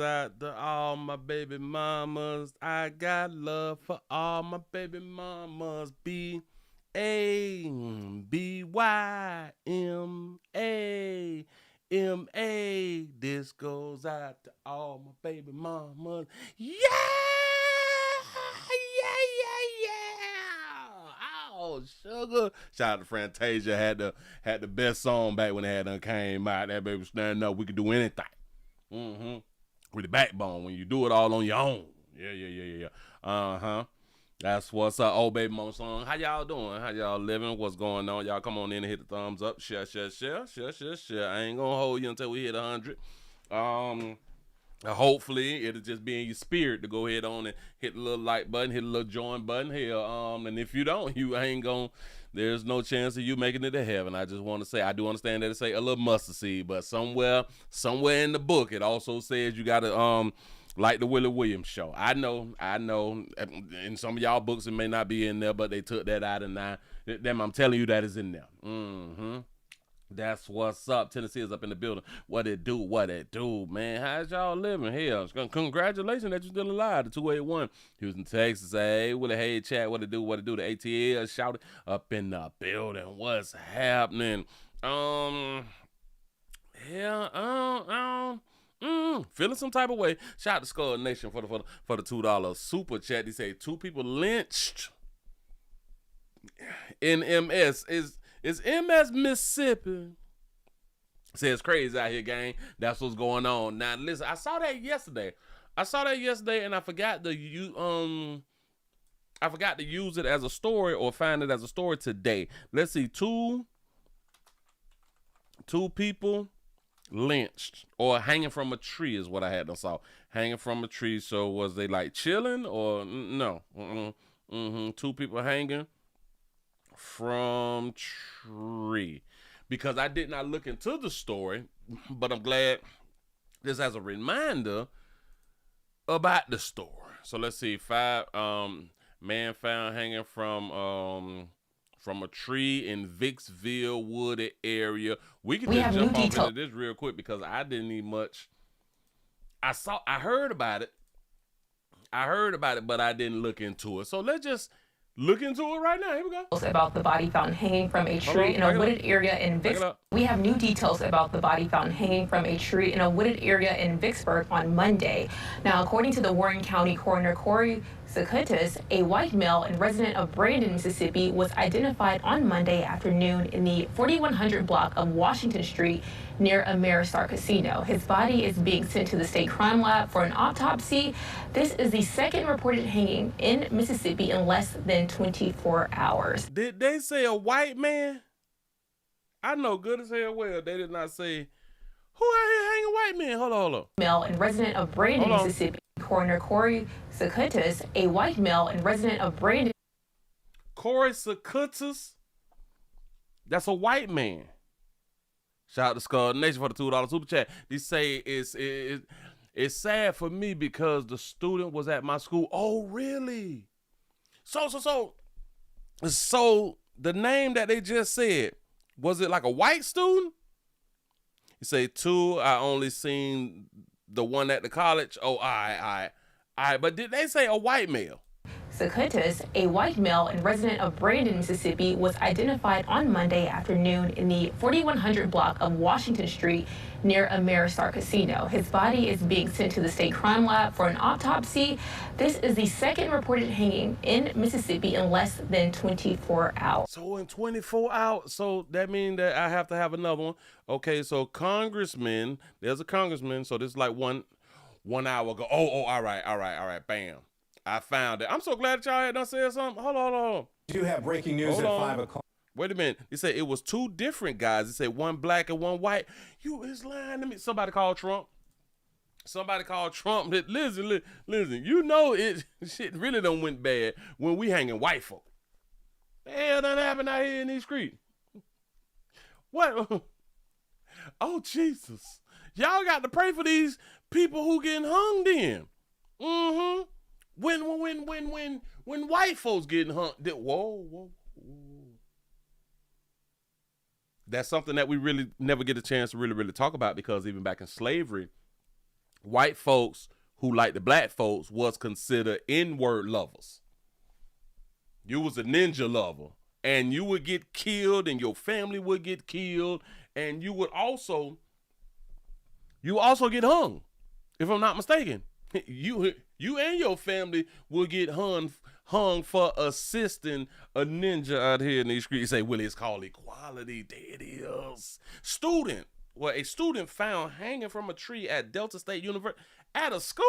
Out to all my baby mamas, I got love for all my baby mamas. BABYMAMA. This goes out to all my baby mamas. Yeah, yeah, yeah, yeah. Oh, sugar. Shout out to Fantasia. Had the best song back when it had done came out. That baby was standing up. We could do anything. Mm-hmm. With the backbone when you do it all on your own. Yeah. Uh-huh. That's what's up. Old baby mom song. How y'all doing? How y'all living? What's going on? Y'all come on in and hit the thumbs up. Share. I ain't gonna hold you until we hit 100. Hopefully it'll just be in your spirit to go ahead on and hit the little like button, hit the little join button here. And if you don't, you ain't gonna. There's no chance of you making it to heaven. I just want to say I do understand that it say a little mustard seed, but somewhere in the book it also says you gotta like the Willie Williams show. I know. In some of y'all books it may not be in there, but they took that out, and now them I'm telling you that is in there. Mm-hmm. That's what's up. Tennessee is up in the building. What it do, man? How's y'all living? Hell, congratulations that you're still alive. The 281, Houston, Texas. Hey, Willie, hey, chat. What it do? The ATL shouted up in the building. What's happening? Feeling some type of way. Shout out to Skull Nation for the $2 super chat. They say 2 people lynched in MS. Is MS Mississippi? Says crazy out here, gang. That's what's going on. Now listen, I saw that yesterday, and I forgot to use it as a story or find it as a story today. Let's see, two people lynched or hanging from a tree is what I had to saw. Hanging from a tree. So was they like chilling or no? 2 people hanging from tree, because I did not look into the story, but I'm glad this as a reminder about the story. So let's see, 5 man found hanging from a tree in Vicksville wooded area. We can just jump off into this real quick because I didn't need much. I heard about it, but I didn't look into it. So let's just look into it right now. Here we go. About the body found hanging from a tree in a wooded area in Vicksburg. We have new details about the body found hanging from a tree in a wooded area in Vicksburg on Monday. Now, according to the Warren County Coroner Corey Zacutus, a white male and resident of Brandon, Mississippi, was identified on Monday afternoon in the 4100 block of Washington Street near Ameristar Casino. His body is being sent to the state crime lab for an autopsy. This is the second reported hanging in Mississippi in less than 24 hours. Did they say a white man? I know good as hell well they did not say who out here hanging white men. Hold on. Male and resident of Brandon, Mississippi. Coroner Corey Zacutus, a white male and resident of Brandon. Corey Zacutus? That's a white man. Shout out to Skull Nation for the $2 super chat. They say it's sad for me because the student was at my school. Oh, really? So the name that they just said, was it like a white student? You say 2, I only seen the one at the college. Oh, all right. But did they say a white male? Zacutus, a white male and resident of Brandon, Mississippi, was identified on Monday afternoon in the 4100 block of Washington Street near Ameristar Casino. His body is being sent to the state crime lab for an autopsy. This is the second reported hanging in Mississippi in less than 24 hours. So in 24 hours, so that means that I have to have another one. Okay, so there's a congressman, so this is like one hour ago. Oh, all right, bam. I found it. I'm so glad that y'all had done said something. Hold on. You have breaking news at 5 o'clock. Wait a minute. They say it was 2 different guys. They say one black and one white. You is lying to me. Somebody called Trump. Listen. You know it. Shit really done went bad when we hanging white folk. The hell done happened out here in these streets? What? Oh, Jesus. Y'all got to pray for these people who getting hung then. Mm-hmm. When white folks getting hung, whoa. That's something that we really never get a chance to really talk about, because even back in slavery, white folks who like the black folks was considered N-word lovers. You was a ninja lover, and you would get killed, and your family would get killed, and you would also get hung, if I'm not mistaken. You and your family will get hung for assisting a ninja out here in these streets. Say, Willie, it's called equality. There it is. A student found hanging from a tree at Delta State University at a school?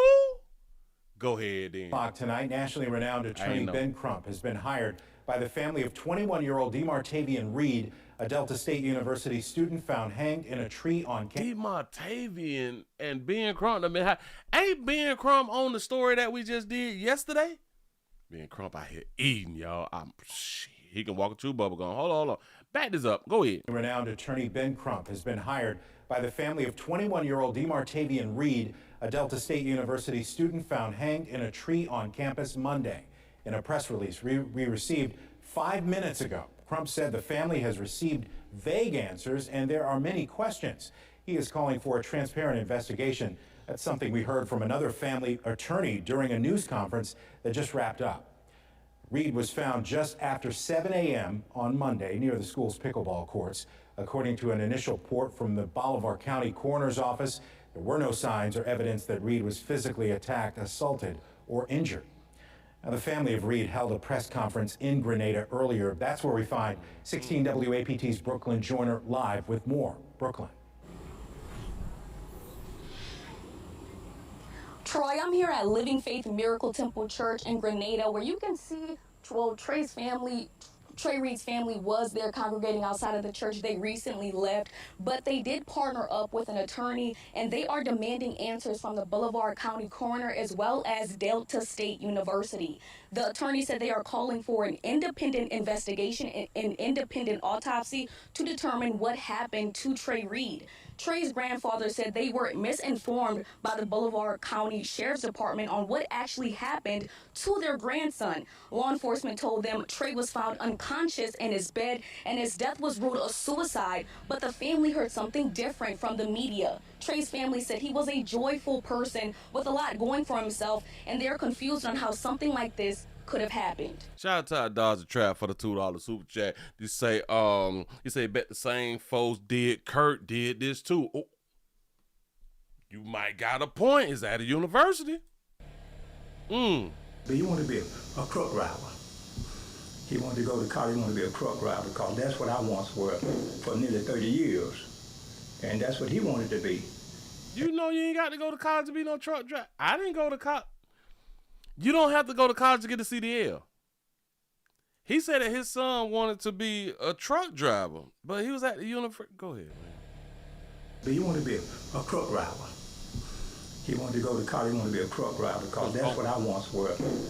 Go ahead then. Tonight, nationally renowned attorney Ben Crump has been hired by the family of 21-year-old DeMartavian Reed, a Delta State University student found hanged in a tree on campus. DeMartavian and Ben Crump. I mean, ain't Ben Crump on the story that we just did yesterday? Ben Crump out here eating, y'all. He can walk a chew bubble gum. Hold on. Back this up. Go ahead. Renowned attorney Ben Crump has been hired by the family of 21-year-old DeMartavian Reed, a Delta State University student found hanged in a tree on campus Monday. In a press release we received 5 minutes ago, Crump said the family has received vague answers and there are many questions. He is calling for a transparent investigation. That's something we heard from another family attorney during a news conference that just wrapped up. Reed was found just after 7 a.m. on Monday near the school's pickleball courts. According to an initial report from the Bolivar County Coroner's Office, there were no signs or evidence that Reed was physically attacked, assaulted, or injured. Now, the family of Reed held a press conference in Grenada earlier. That's where we find 16 WAPT's Brooklyn Joyner live with more. Brooklyn. Troy, I'm here at Living Faith Miracle Temple Church in Grenada, where you can see, well, Trey Reed's family was there congregating outside of the church. They recently left, but they did partner up with an attorney, and they are demanding answers from the Bolivar County Coroner as well as Delta State University. The attorney said they are calling for an independent investigation, an independent autopsy to determine what happened to Trey Reed. Trey's grandfather said they were misinformed by the Bolivar County Sheriff's Department on what actually happened to their grandson. Law enforcement told them Trey was found unconscious in his bed and his death was ruled a suicide, but the family heard something different from the media. Trey's family said he was a joyful person with a lot going for himself, and they're confused on how something like this could have happened. Shout out to our Dodger Trap for the $2 super chat. You say bet the same folks did Kurt did this too. Oh, you might got a point. It's at a university. But he wanted to be a truck driver. He wanted to go to college. He wanted to be a truck driver because that's what I once were for nearly 30 years, and that's what he wanted to be. You know you ain't got to go to college to be no truck driver. I didn't go to college. You don't have to go to college to get a CDL. He said that his son wanted to be a truck driver, but he was at the university. Go ahead, man. But he wanted to be a truck driver. He wanted to go to college. He wanted to be a truck driver because that's what I once were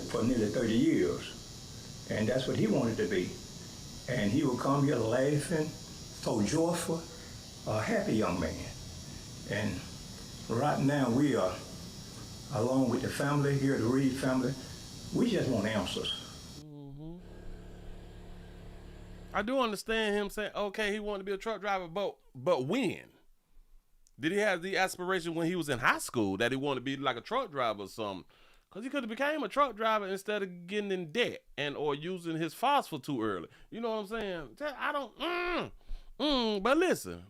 for nearly 30 years, and that's what he wanted to be. And he would come here laughing, so joyful, a happy young man. And right now we are, along with the family here, the Reed family, we just want answers. I do understand him saying, okay, he wanted to be a truck driver, but when? Did he have the aspiration when he was in high school that he wanted to be like a truck driver or something? Because he could have became a truck driver instead of getting in debt or using his phosphor too early. You know what I'm saying? I don't, but listen,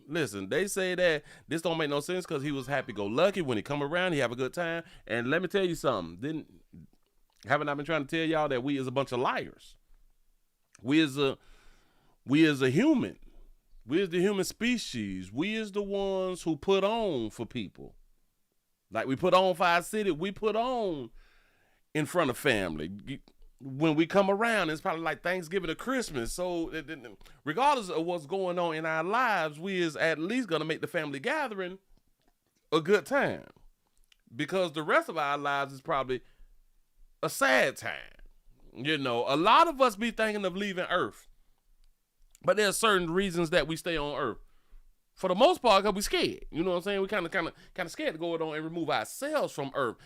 they say that this don't make no sense because he was happy-go-lucky. When he come around, he have a good time. And let me tell you something. Haven't I been trying to tell y'all that we is a bunch of liars? We as a human. We as the human species. We is the ones who put on for people. Like we put on for our city. We put on in front of family. When we come around, it's probably like Thanksgiving or Christmas. So regardless of what's going on in our lives, we is at least going to make the family gathering a good time. Because the rest of our lives is probably a sad time. You know, a lot of us be thinking of leaving Earth. But there are certain reasons that we stay on Earth. For the most part, because we scared. You know what I'm saying? We kind of scared to go on and remove ourselves from Earth.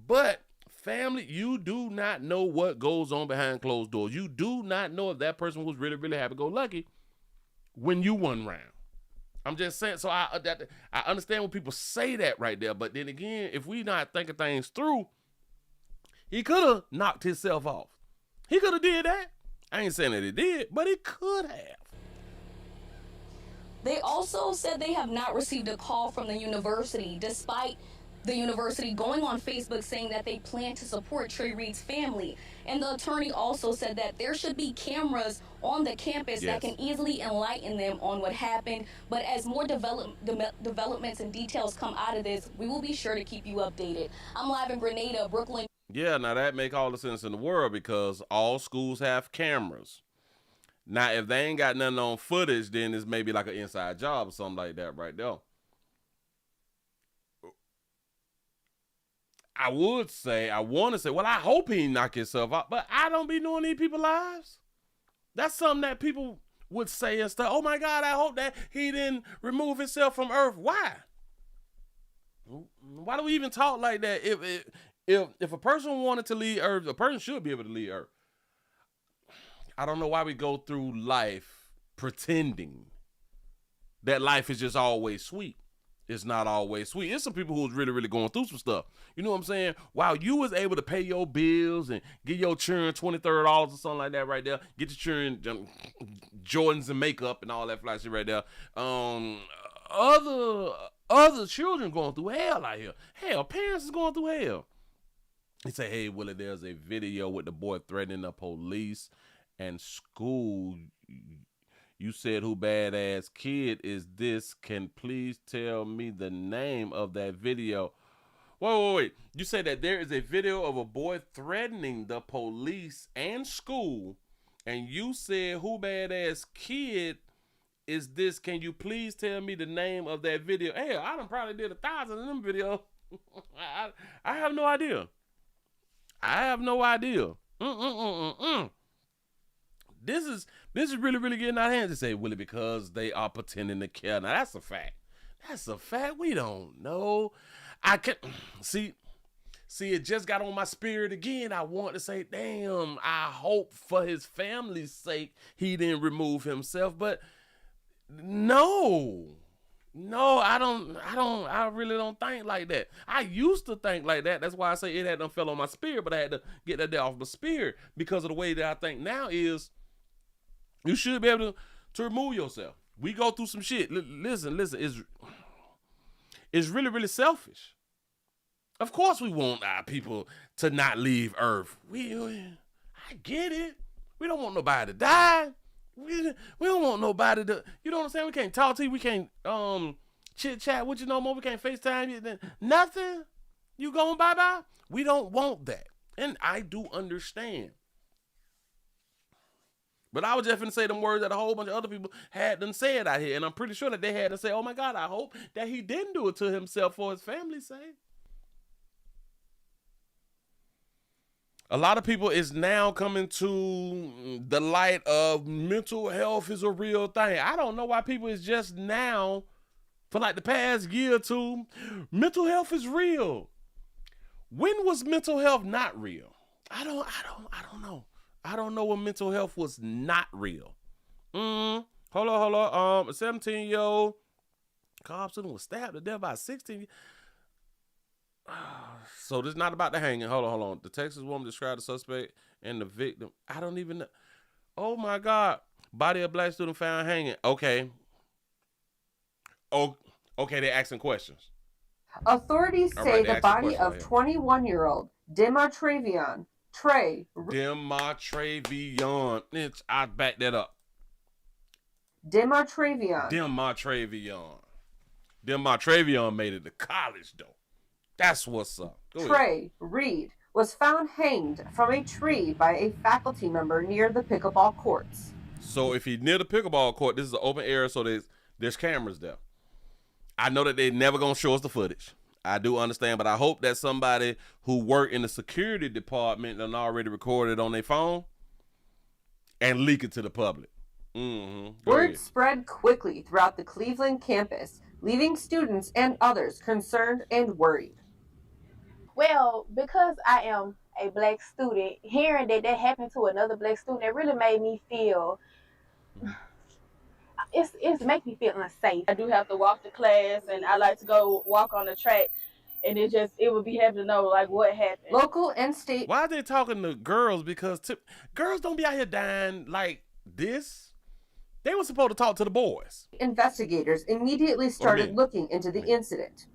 But family, you do not know what goes on behind closed doors. You do not know if that person was really, really happy-go-lucky when you wasn't around. I'm just saying. So I understand when people say that right there. But then again, if we not thinking things through, he could have knocked himself off. He could have did that. I ain't saying that he did, but he could have. They also said they have not received a call from the university, despite the university going on Facebook saying that they plan to support Trey Reed's family. And the attorney also said that there should be cameras on the campus that can easily enlighten them on what happened. But as more developments and details come out of this, we will be sure to keep you updated. I'm live in Grenada, Brooklyn. Yeah, now that make all the sense in the world because all schools have cameras. Now, if they ain't got nothing on footage, then it's maybe like an inside job or something like that right there. I want to say, well, I hope he knock himself out, but I don't be knowing these people's lives. That's something that people would say and stuff. Oh my God, I hope that he didn't remove himself from Earth. Why? Why do we even talk like that? If a person wanted to leave Earth, a person should be able to leave Earth. I don't know why we go through life pretending that life is just always sweet. It's not always sweet. It's some people who's really, really going through some stuff. You know what I'm saying? While you was able to pay your bills and get your children $20, $30 or something like that right there, get your children Jordans and makeup and all that fly shit right there. Other children going through hell out here. Hell, parents is going through hell. They say, hey, Willie, there's a video with the boy threatening the police and school. You said who badass kid is this? Can please tell me the name of that video? Wait. You said that there is a video of a boy threatening the police and school, and you said who badass kid is this? Can you please tell me the name of that video? Hell, I done probably did 1,000 of them videos. I have no idea. This is really, really getting out of hand to say, Willie, because they are pretending to care. Now, that's a fact. We don't know. I can see, it just got on my spirit again. I want to say, damn, I hope for his family's sake he didn't remove himself. But no, I really don't think like that. I used to think like that. That's why I say it had done fell on my spirit, but I had to get that day off my spirit because of the way that I think now is you should be able to remove yourself. We go through some shit. Listen, it's really, really selfish. Of course we want our people to not leave Earth. I get it. We don't want nobody to die. We don't want nobody to, you know what I'm saying? We can't talk to you. We can't chit chat with you no more. We can't FaceTime you. Nothing. You going bye-bye? We don't want that. And I do understand. But I was just going to say them words that a whole bunch of other people had done said out here. And I'm pretty sure that they had to say, oh my God, I hope that he didn't do it to himself for his family's sake. A lot of people is now coming to the light of mental health is a real thing. I don't know why people is just now, for like the past year or two, mental health is real. When was mental health not real? I don't know. I don't know when mental health was not real. Hold on. A 17-year-old cop student was stabbed to death by a 16. So this is not about the hanging. Hold on. The Texas woman described the suspect and the victim. I don't even know. Oh my God. Body of black student found hanging. Okay. Okay, they're asking questions. Authorities say the body of 21-year-old Demartravion Trey. Demartravion. I back that up. Demartravion made it to college, though. That's what's up. Trey Reed was found hanged from a tree by a faculty member near the pickleball courts. So if he's near the pickleball court, this is an open area, so there's cameras there. I know that they never gonna show us the footage. I do understand, but I hope that somebody who worked in the security department and already recorded on their phone and leak it to the public. Word spread quickly throughout the Cleveland campus, leaving students and others concerned and worried. Well, because I am a black student, hearing that happened to another black student, it really made me feel it's make me feel unsafe. I do have to walk to class, and I like to go walk on the track, and it would be happy to know like what happened. Local and state. Why are they talking to girls? Because girls don't be out here dying like this. They were supposed to talk to the boys. Investigators immediately started looking into the incident.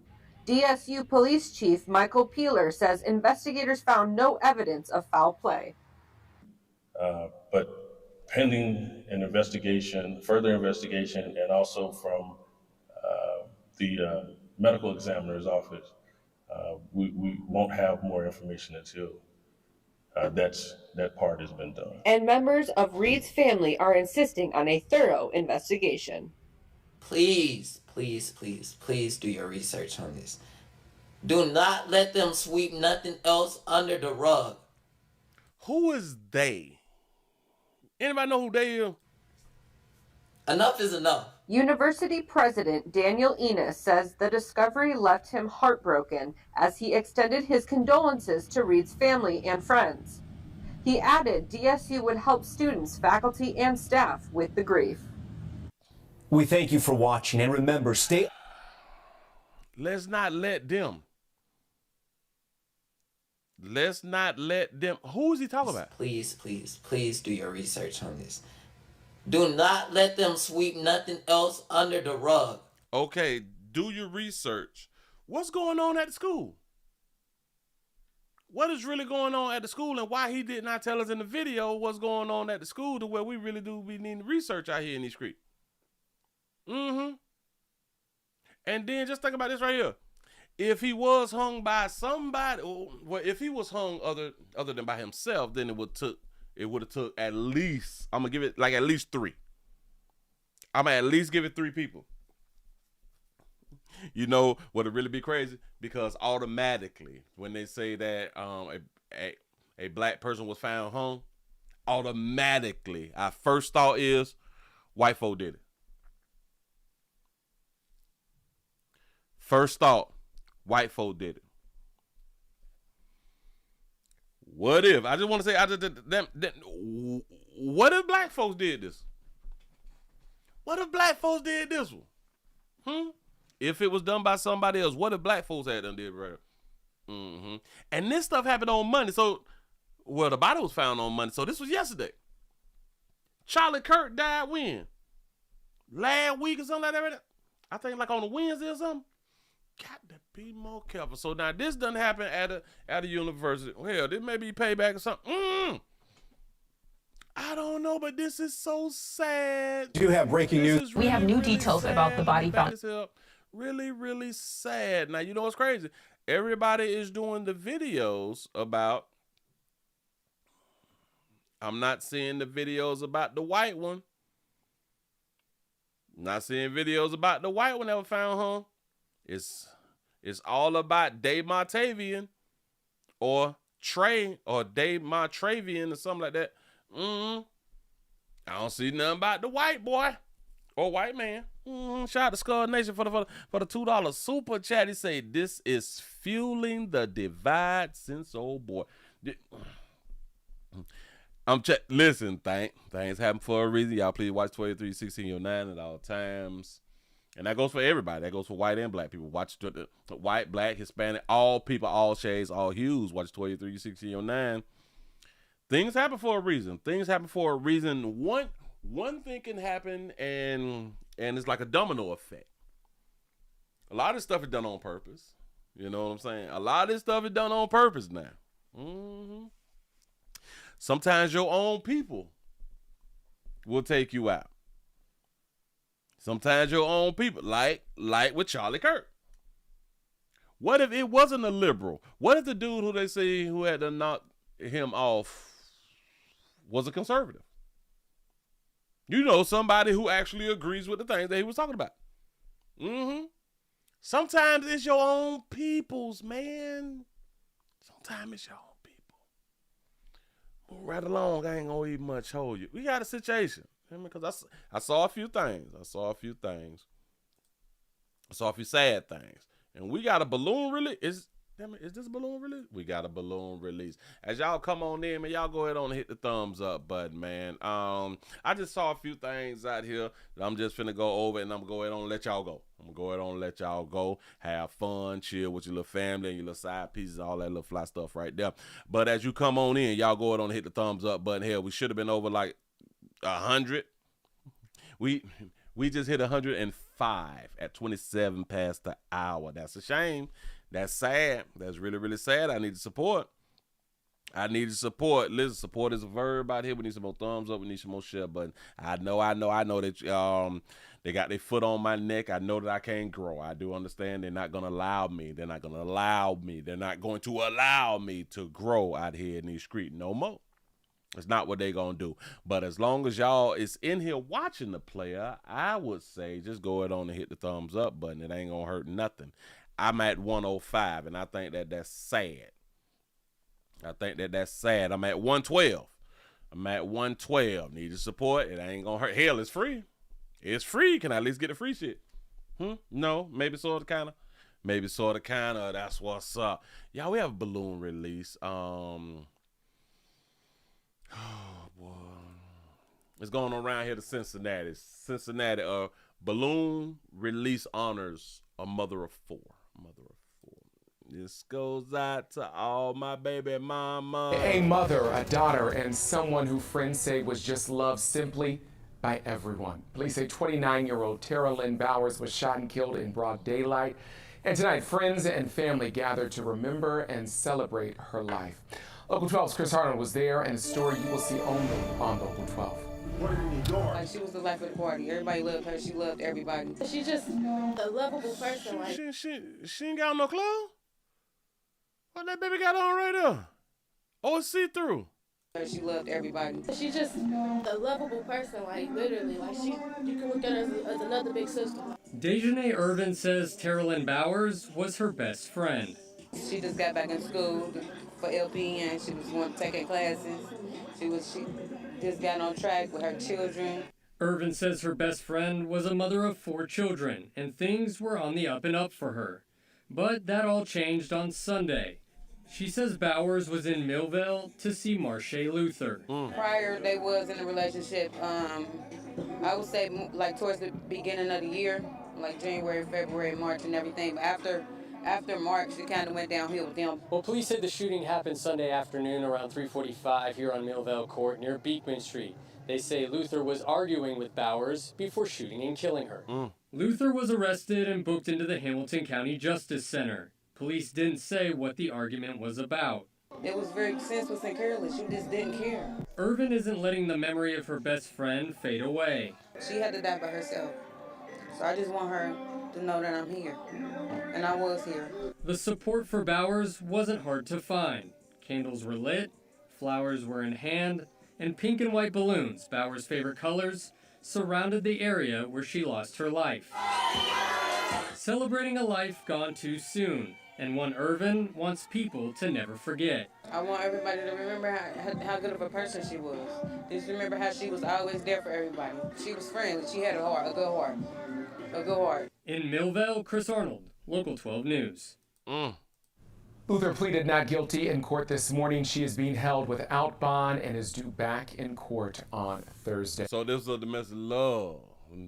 DSU Police Chief Michael Peeler says investigators found no evidence of foul play. But pending an investigation, further investigation, and also from the medical examiner's office, we won't have more information until that part has been done. And members of Reed's family are insisting on a thorough investigation. Please, please, please, please do your research on this. Do not let them sweep nothing else under the rug. Who is they? Anybody know who they are? Enough is enough. University President Daniel Enos says the discovery left him heartbroken as he extended his condolences to Reed's family and friends. He added DSU would help students, faculty, and staff with the grief. We thank you for watching, and remember, stay... Let's not let them. Let's not let them. Who is he talking about? Please, please, please do your research on this. Do not let them sweep nothing else under the rug. Okay, do your research. What's going on at the school? What is really going on at the school, and why he did not tell us in the video what's going on at the school to where we really do be needing research out here in these streets. And then just think about this right here. If he was hung by somebody, well, if he was hung other than by himself, then it would have took at least, I'm gonna give it like at least 3. I'm gonna at least give it 3 people. You know what would really be crazy? Because automatically, when they say that a black person was found hung, automatically our first thought is white folk did it. First thought, white folk did it. What if? I just want to say, what if black folks did this? What if black folks did this one? If it was done by somebody else, what if black folks had done did right? And this stuff happened on Monday. So, well, the body was found on Monday. So this was yesterday. Charlie Kirk died when? Last week or something like that? I think like on a Wednesday or something. Got to be more careful. So now this doesn't happen at a university. Hell, this may be payback or something. I don't know, but this is so sad. Do you have breaking news? We have new details about the body found. Really, really sad. Now, you know what's crazy? Everybody is doing the videos about. I'm not seeing the videos about the white one. Not seeing videos about the white one that was found hung. It's all about Dave Martavian or Trey or Dave Martravian or something like that. I don't see nothing about the white boy or white man. Shout out to Skull Nation for the $2 super chat. He say this is fueling the divide since old boy. Listen, things happen for a reason. Y'all please watch 231609 at all times. And that goes for everybody. That goes for white and black people. Watch white, black, Hispanic, all people, all shades, all hues. Watch 231609. Things happen for a reason. Things happen for a reason. One thing can happen and it's like a domino effect. A lot of this stuff is done on purpose. You know what I'm saying? A lot of this stuff is done on purpose now. Sometimes your own people will take you out. Sometimes your own people, like with Charlie Kirk. What if it wasn't a liberal? What if the dude who they say who had to knock him off was a conservative? You know, somebody who actually agrees with the things that he was talking about. Sometimes it's your own peoples, man. Sometimes it's your own people. Move right along. I ain't gonna even much hold you. We got a situation. Because I saw a few things. I saw a few sad things. And we got a balloon Damn it, is this a balloon release? We got a balloon release. As y'all come on in, man, y'all go ahead on and hit the thumbs up button, man. I just saw a few things out here that I'm just finna go over, and I'm gonna go ahead on and let y'all go. I'm gonna go ahead on and let y'all go. Have fun, chill with your little family and your little side pieces, all that little fly stuff right there. But as you come on in, y'all go ahead on and hit the thumbs up button. Hell, we should have been over like 100. We just hit 105 at 27 past the hour. That's a shame. That's sad. That's really, really sad. I need the support. Listen, support is a verb out here. We need some more thumbs up. We need some more share button. I know that they got their foot on my neck. I know that I can't grow. I do understand they're not going to allow me. They're not going to allow me to grow out here in these streets no more. It's not what they going to do. But as long as y'all is in here watching the player, I would say just go ahead on and hit the thumbs up button. It ain't going to hurt nothing. I'm at 105, and I think that that's sad. I'm at 112. Need your support. It ain't going to hurt. Hell, it's free. It's free. Can I at least get the free shit? No, maybe sort of, kind of. That's what's up. Y'all, we have a balloon release. Oh, boy. It's going on around here to Cincinnati. Balloon release honors a mother of four. This goes out to all my baby mama. A mother, a daughter, and someone who friends say was just loved simply by everyone. Police say 29-year-old Tara Lynn Bowers was shot and killed in broad daylight. And tonight, friends and family gathered to remember and celebrate her life. Local 12's Chris Arnold was there, and a story you will see only on Local 12. Like, she was the life of the party. Everybody loved her. She loved everybody. She's just a lovable person. Like, she ain't got no clothes? What that baby got on right there? Oh, it's see-through. She loved everybody. She's just a lovable person, like, literally. Like, you can look at her as another big sister. Dejanay Irvin says Tara Lynn Bowers was her best friend. She just got back in school for LP, and she was taking classes. She just got on track with her children. Irvin says her best friend was a mother of 4 children, and things were on the up and up for her. But that all changed on Sunday. She says Bowers was in Millville to see Marche Luther. Prior, they was in a relationship, I would say, like, towards the beginning of the year, like January, February, March, and everything. But after March, it kind of went downhill with them. Well, police said the shooting happened Sunday afternoon around 3:45 here on Millville Court near Beekman Street. They say Luther was arguing with Bowers before shooting and killing her. Luther was arrested and booked into the Hamilton County Justice Center. Police didn't say what the argument was about. It was very senseless and careless. She just didn't care. Irvin isn't letting the memory of her best friend fade away. She had to die by herself. So I just want her to know that I'm here. And I was here. The support for Bowers wasn't hard to find. Candles were lit, flowers were in hand, and pink and white balloons, Bowers' favorite colors, surrounded the area where she lost her life. Celebrating a life gone too soon, and one Irvin wants people to never forget. I want everybody to remember how good of a person she was. Just remember how she was always there for everybody. She was friendly. She had a good heart. In Millville, Chris Arnold, Local 12 News. Luther pleaded not guilty in court this morning. She is being held without bond and is due back in court on Thursday. So this is a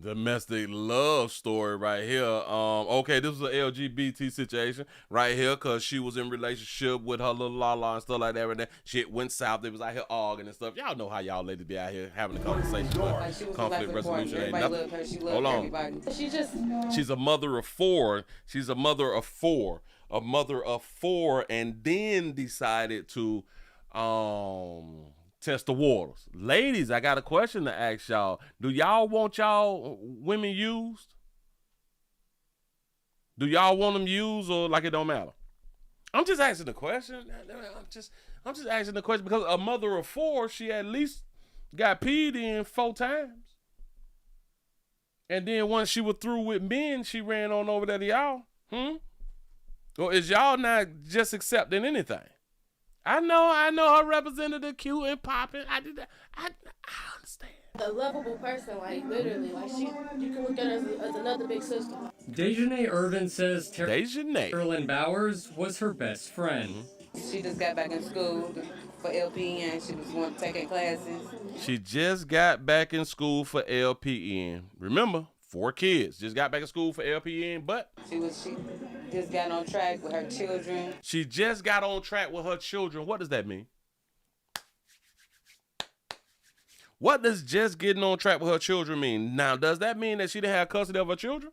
domestic love story right here. Okay, this was an LGBT situation right here because she was in relationship with her little Lala and stuff like that. And then shit went south. They was out here arguing and stuff. Y'all know how y'all ladies be out here having a conversation. Conflict resolution ain't nothing. Loved her. She loved Hold on. Everybody. She's a mother of 4. She's a mother of 4. A mother of 4, and then decided to test the waters. Ladies, I got a question to ask y'all. Do y'all want y'all women used? Do y'all want them used, or like it don't matter? I'm just asking the question. I'm just asking the question because a mother of 4, she at least got peed in 4 times. And then once she was through with men, she ran on over there to y'all. Or is y'all not just accepting anything? I know her representative cute and popping. I did that. I understand. A lovable person, like literally, like you can look at her as another big sister. Dejanay Irvin says Carolyn Bowers was her best friend. She just got back in school for LPN. She was taking classes. She just got back in school for LPN. Remember, 4 kids. Just got back in school for LPN, but she just got on track with her children. She just got on track with her children. What does that mean? What does just getting on track with her children mean? Now, does that mean that she didn't have custody of her children?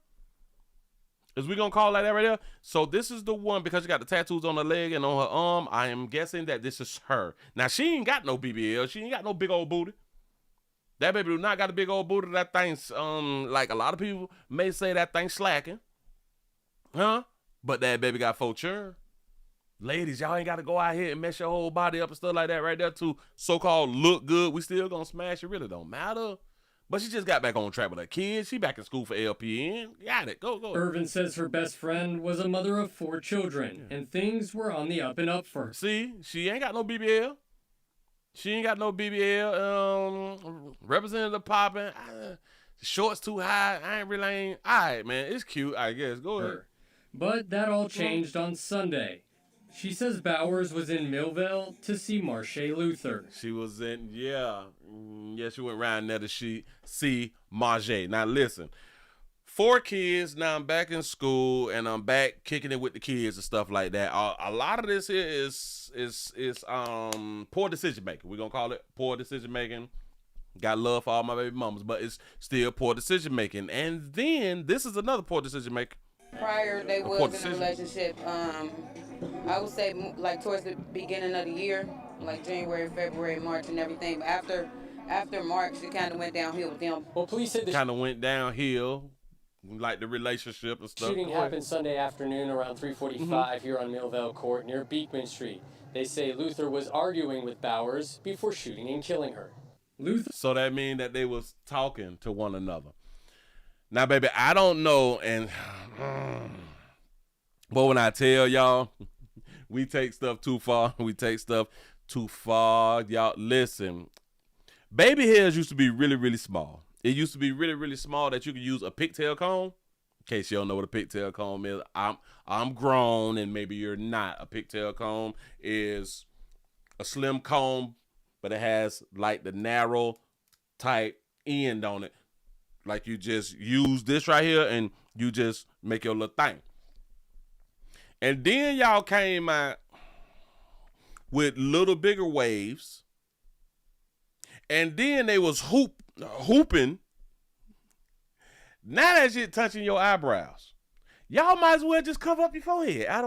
Is we gonna call that right there? So this is the one, because she got the tattoos on her leg and on her arm. I am guessing that this is her. Now, she ain't got no BBL. She ain't got no big old booty. That baby do not got a big old booty. That thing's, like a lot of people may say that thing's slacking. Huh? But that baby got 4 children. Ladies, y'all ain't got to go out here and mess your whole body up and stuff like that right there to so-called look good. We still gonna smash. It really don't matter. But she just got back on track with her kids. She back in school for LPN. Got it. Go. Irvin says her best friend was a mother of 4 children, and things were on the up and up for her. See, she ain't got no BBL. She ain't got no BBL. Representative popping. Shorts too high. All right, man. It's cute, I guess. Go ahead. But that all changed on Sunday. She says Bowers was in Millville to see Marche Luther. She was in, yeah, she went around there to see Marche. Now listen, 4 kids, now I'm back in school and I'm back kicking it with the kids and stuff like that. A lot of this here is poor decision making. We're gonna call it poor decision making. Got love for all my baby mamas, but it's still poor decision making. And then this is another poor decision making. Prior, they was in a relationship. I would say like towards the beginning of the year, like January, February, March, and everything. But after March, it kind of went downhill with them. Well, police said the kind of went downhill, like the relationship and stuff. Shooting happened Sunday afternoon around 3:45 here on Millvale Court near Beekman Street. They say Luther was arguing with Bowers before shooting and killing her. So that means that they was talking to one another. Now, baby, I don't know, and but when I tell y'all, we take stuff too far. Y'all, listen. Baby hairs used to be really, really small. It used to be really, really small that you could use a pigtail comb. In case you don't know what a pigtail comb is, I'm grown, and maybe you're not. A pigtail comb is a slim comb, but it has like the narrow type end on it. Like you just use this right here and you just make your little thing. And then y'all came out with little bigger waves. And then they was hooping. Now that shit touching your eyebrows. Y'all might as well just cover up your forehead. I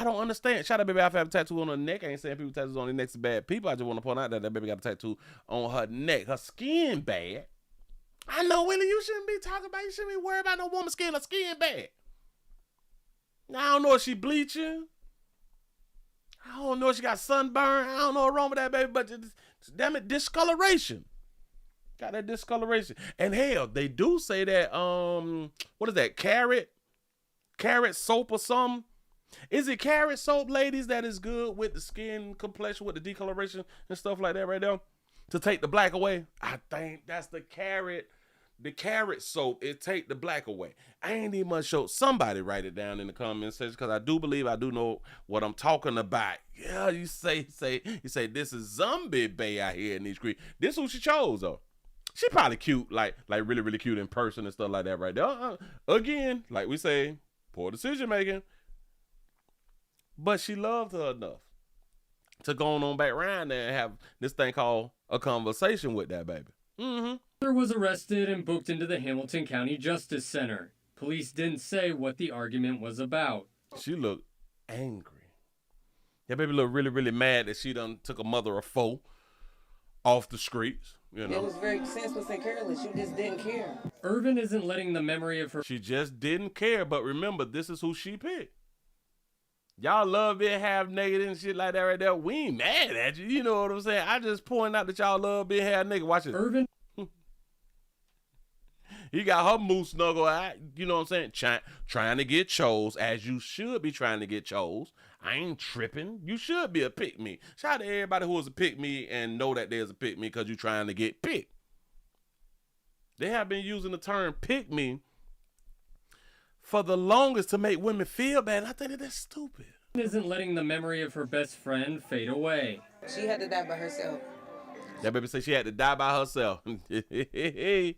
don't understand. Shout out, baby. I have a tattoo on her neck. I ain't saying people tattoos on their necks are bad people. I just want to point out that baby got a tattoo on her neck. Her skin bad. I know, Willie, you shouldn't be talking about, you shouldn't be worried about no woman's skin. Her skin bad. I don't know if she bleaching. I don't know if she got sunburn. I don't know what's wrong with that baby, but damn it, discoloration. Got that discoloration. And hell, they do say that, what is that, carrot soap or something? Is it carrot soap, ladies, that is good with the skin complexion, with the decoloration and stuff like that right there? To take the black away? I think that's the carrot soap. It take the black away. I ain't even much show. Somebody write it down in the comment section, because I do believe I do know what I'm talking about. Yeah, you say this is Zombie Bay out here in these streets. This who she chose though. She probably cute, like really, really cute in person and stuff like that right there. Again, like we say, poor decision making. But she loved her enough to go on back around there and have this thing called a conversation with that baby. Luther was arrested and booked into the Hamilton County Justice Center. Police didn't say what the argument was about. She looked angry. That baby looked really, really mad that she done took a mother of 4 off the streets. You know? It was very senseless and careless. You just didn't care. Irvin isn't letting the memory of her... She just didn't care, but remember, this is who she picked. Y'all love being half naked and shit like that right there. We ain't mad at you. You know what I'm saying? I just point out that y'all love being half naked. Watch it. Irvin. He got her moose snuggle out. You know what I'm saying? Trying to get chose, as you should be trying to get chose. I ain't tripping. You should be a pick me. Shout out to everybody who was a pick me and know that there's a pick me because you're trying to get picked. They have been using the term pick me for the longest to make women feel bad. I think that that's stupid. Isn't letting the memory of her best friend fade away. She had to die by herself. That baby said she had to die by herself. This is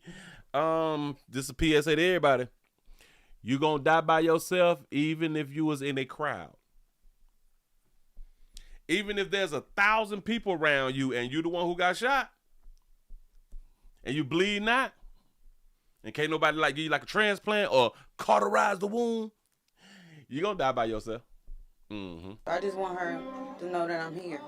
a PSA to everybody. You gonna die by yourself even if you was in a crowd. Even if there's 1,000 people around you and you the one who got shot and you bleed not, and can't nobody like give you like a transplant or cauterize the wound, you gonna die by yourself. Mm-hmm. I just want her to know that I'm here,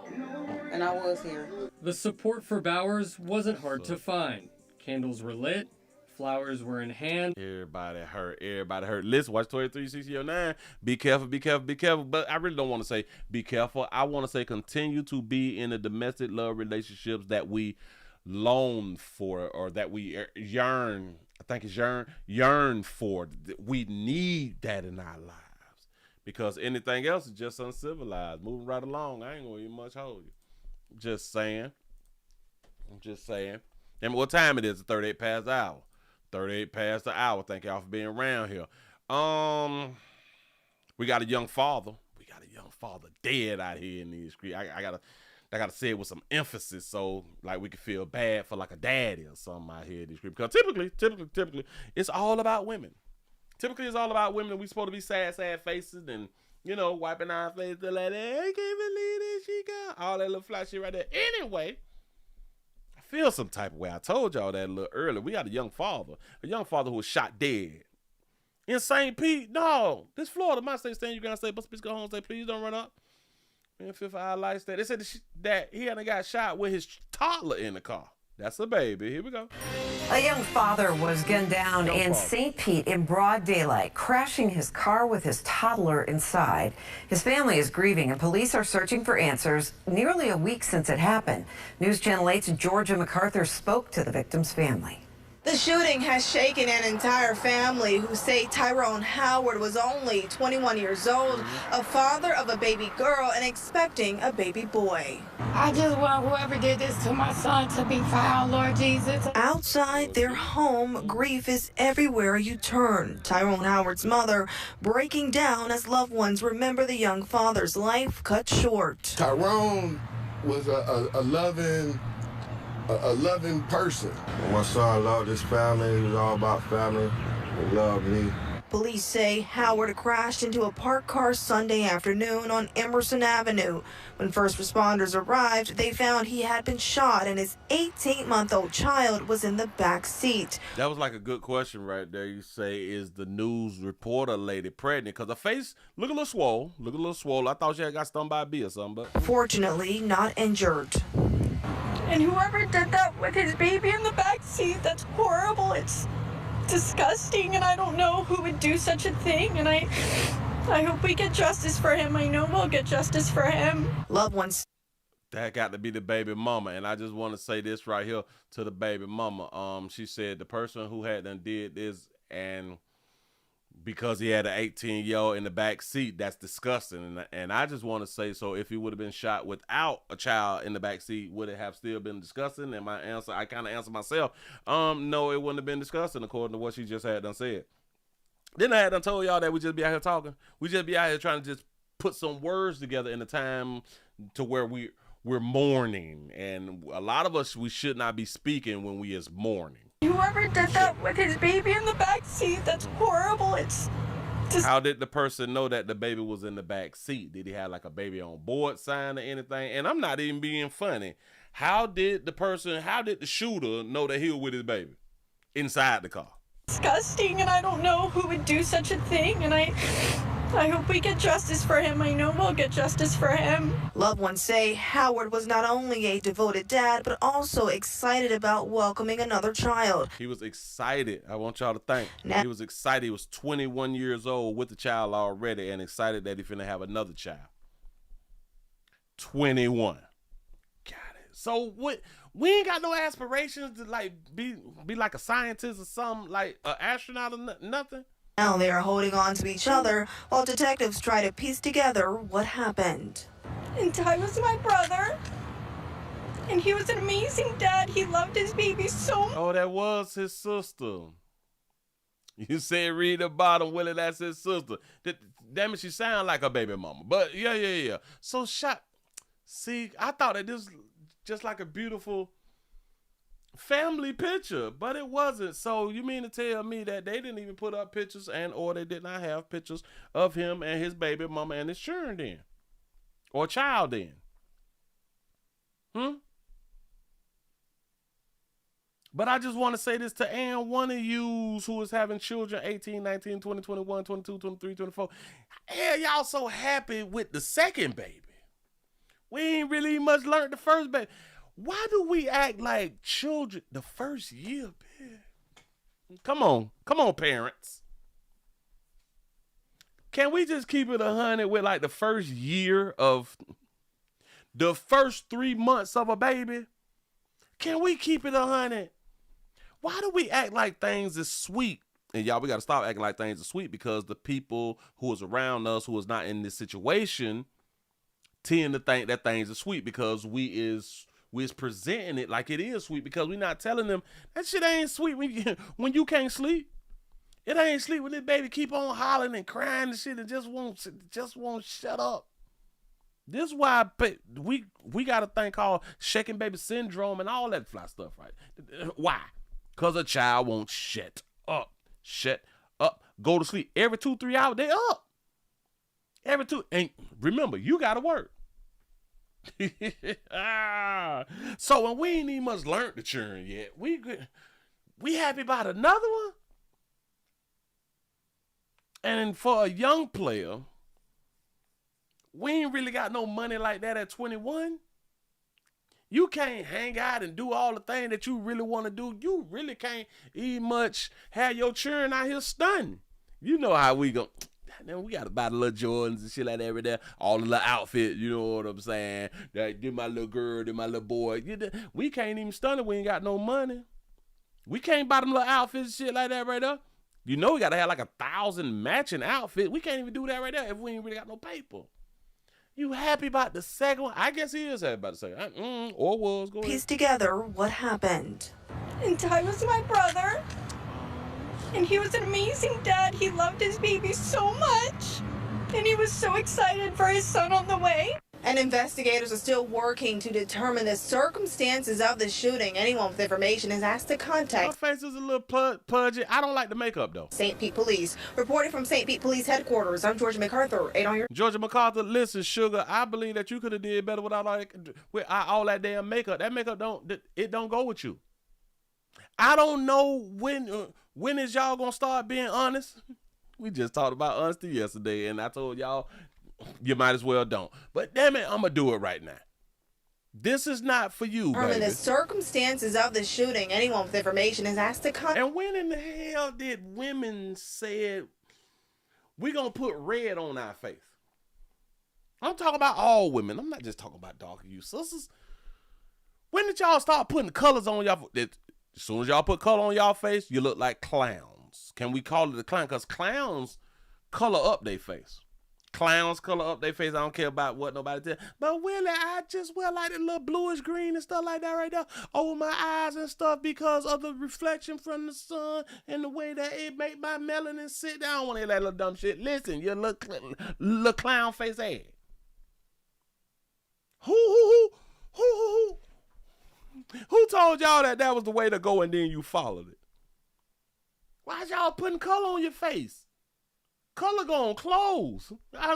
and I was here. The support for Bowers wasn't hard to find. Candles were lit, flowers were in hand. Everybody hurt. Listen, watch 23-60-09. Be careful, be careful, be careful. But I really don't want to say be careful. I want to say continue to be in the domestic love relationships that we long for, or that we yearn. I think it's yearn for. We need that in our lives, because anything else is just uncivilized. Moving right along, I ain't gonna even much hold you. Just saying. I'm just saying. And what time it is? 38 past the hour. 38 past the hour. Thank y'all for being around here. We got a young father. Dead out here in these streets. I gotta say it with some emphasis, so like we can feel bad for like a daddy or something out here in these streets. Because typically, it's all about women. Typically, it's all about women. We supposed to be sad faces and, you know, wiping our face to like, hey, I can't believe this, she got all that little fly shit right there. Anyway, I feel some type of way. I told y'all that a little earlier. We got a young father who was shot dead in St. Pete. No, this Florida, my state, stand you gotta say, but go home and say, please don't run up. Man, fifth eye lights that. They said that he hadn't got shot with his toddler in the car. That's a baby. Here we go. A young father was gunned down in St. Pete in broad daylight, crashing his car with his toddler inside. His family is grieving, and police are searching for answers nearly a week since it happened. News Channel 8's Georgia MacArthur spoke to the victim's family. The shooting has shaken an entire family who say Tyrone Howard was only 21 years old, a father of a baby girl and expecting a baby boy. I just want whoever did this to my son to be found, Lord Jesus. Outside their home, grief is everywhere you turn. Tyrone Howard's mother breaking down as loved ones remember the young father's life cut short. Tyrone was a loving person. My son loved his family. He was all about family. He loved me. Police say Howard crashed into a parked car Sunday afternoon on Emerson Avenue. When first responders arrived, they found he had been shot and his 18-month-old child was in the back seat. That was like a good question right there. You say, is the news reporter lady pregnant? Because her face look a little swole. I thought she had got stung by a bee or something. But fortunately, not injured. And whoever did that with his baby in the back seat, that's horrible. It's disgusting, and I don't know who would do such a thing, and I hope we get justice for him. I know we'll get justice for him. Loved ones. That got to be the baby mama, and I just want to say this right here to the baby mama. She said the person who had done did this, and because he had an 18-year-old in the back seat, that's disgusting. And I just want to say, so if he would have been shot without a child in the back seat, would it have still been disgusting? And my answer, I kind of answer myself, no, it wouldn't have been disgusting according to what she just had done said. Then I had done told y'all that we just be out here talking. We just be out here trying to just put some words together in a time to where we're mourning. And a lot of us, we should not be speaking when we is mourning. Whoever did that with his baby in the back seat, that's horrible. It's just... How did the person know that the baby was in the back seat? Did he have like a baby on board sign or anything? And I'm not even being funny. How did the shooter know that he was with his baby inside the car? Disgusting, and I don't know who would do such a thing, and I hope we get justice for him. I know we'll get justice for him. Loved ones say Howard was not only a devoted dad, but also excited about welcoming another child. He was excited. I want y'all to think. He was excited. He was 21 years old with the child already and excited that he's finna have another child. 21. Got it. So what? We ain't got no aspirations to like be like a scientist or something, like an astronaut or nothing. Now they are holding on to each other while detectives try to piece together what happened. And Ty was my brother. And he was an amazing dad. He loved his baby so much. Oh, that was his sister. You said read the bottom, Willie, that's his sister. Damn it, she sound like a baby mama. But yeah. So see, I thought that this was just like a beautiful family picture, but it wasn't. So you mean to tell me that they didn't even put up pictures or they did not have pictures of him and his baby mama and his children then? Or child then? But I just want to say this to Ann, one of you who is having children 18, 19, 20, 21, 22, 23, 24. Hell, y'all so happy with the second baby. We ain't really much learned the first baby. Why do we act like children the first year, man? Come on, parents. Can we just keep it 100 with like the first year of the first 3 months of a baby? Can we keep it 100? Why do we act like things is sweet? And y'all, we got to stop acting like things are sweet, because the people who is around us, who is not in this situation, tend to think that things are sweet because we is presenting it like it is sweet, because we not telling them that shit ain't sweet when you can't sleep. It ain't sleep when this baby keep on hollering and crying and shit and just won't shut up. This is why we got a thing called shaking baby syndrome and all that fly stuff, right? Why? Because a child won't shut up, go to sleep. Every 2-3 hours, they up. And remember, you got to work. So when we ain't even much learned the churn yet, we happy about another one? And for a young player, we ain't really got no money like that at 21. You can't hang out and do all the things that you really want to do. You really can't even much have your children out here stunning. You know how we go. Then we got to buy the little Jordans and shit like that every day. All the little outfits, you know what I'm saying? That give my little girl, then my little boy. We can't even stun it. We ain't got no money. We can't buy them little outfits and shit like that right there. You know we got to have like 1,000 matching outfits. We can't even do that right there if we ain't really got no paper. You happy about the second one? I guess he is happy about the second. Or was. Go ahead. Piece together what happened. And Ty was my brother. And he was an amazing dad. He loved his baby so much. And he was so excited for his son on the way. And investigators are still working to determine the circumstances of the shooting. Anyone with information is asked to contact. My face is a little pudgy. I don't like the makeup, though. St. Pete Police. Reporting from St. Pete Police Headquarters, I'm Georgia MacArthur. 8 on your... Georgia MacArthur, listen, sugar, I believe that you could have did better without all that damn makeup. That makeup don't go with you. I don't know when is y'all gonna start being honest. We just talked about honesty yesterday, and I told y'all you might as well don't. But damn it, I'm gonna do it right now. This is not for you, baby. The circumstances of the shooting. Anyone with information is asked to contact. And when in the hell did women say we gonna put red on our face? I'm talking about all women. I'm not just talking about darker you sisters. When did y'all start putting colors on y'all? As soon as y'all put color on y'all face, you look like clowns. Can we call it a clown? Because clowns color up their face. Clowns color up their face. I don't care about what nobody tell. But Willie, I just wear like a little bluish green and stuff like that right there over my eyes and stuff because of the reflection from the sun and the way that it make my melanin sit down. I don't want to hear that little dumb shit. Listen, you little clown face ass. Who told y'all that was the way to go and then you followed it? Why's y'all putting color on your face? Color go on clothes. I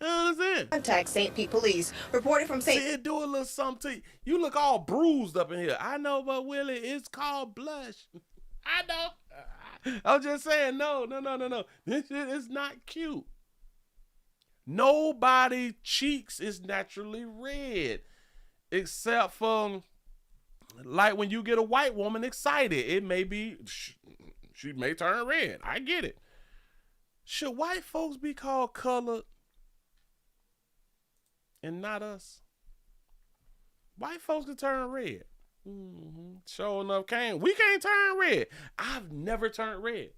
don't understand. Contact St. Pete Police. Reporting from St. See, do a little something to you. You look all bruised up in here. I know, but Willie, it's called blush. I know. I'm just saying, no. This shit is not cute. Nobody cheeks is naturally red. Except for, like when you get a white woman excited, it may be, she may turn red. I get it. Should white folks be called colored and not us? White folks can turn red. Sure enough, we can't turn red. I've never turned red.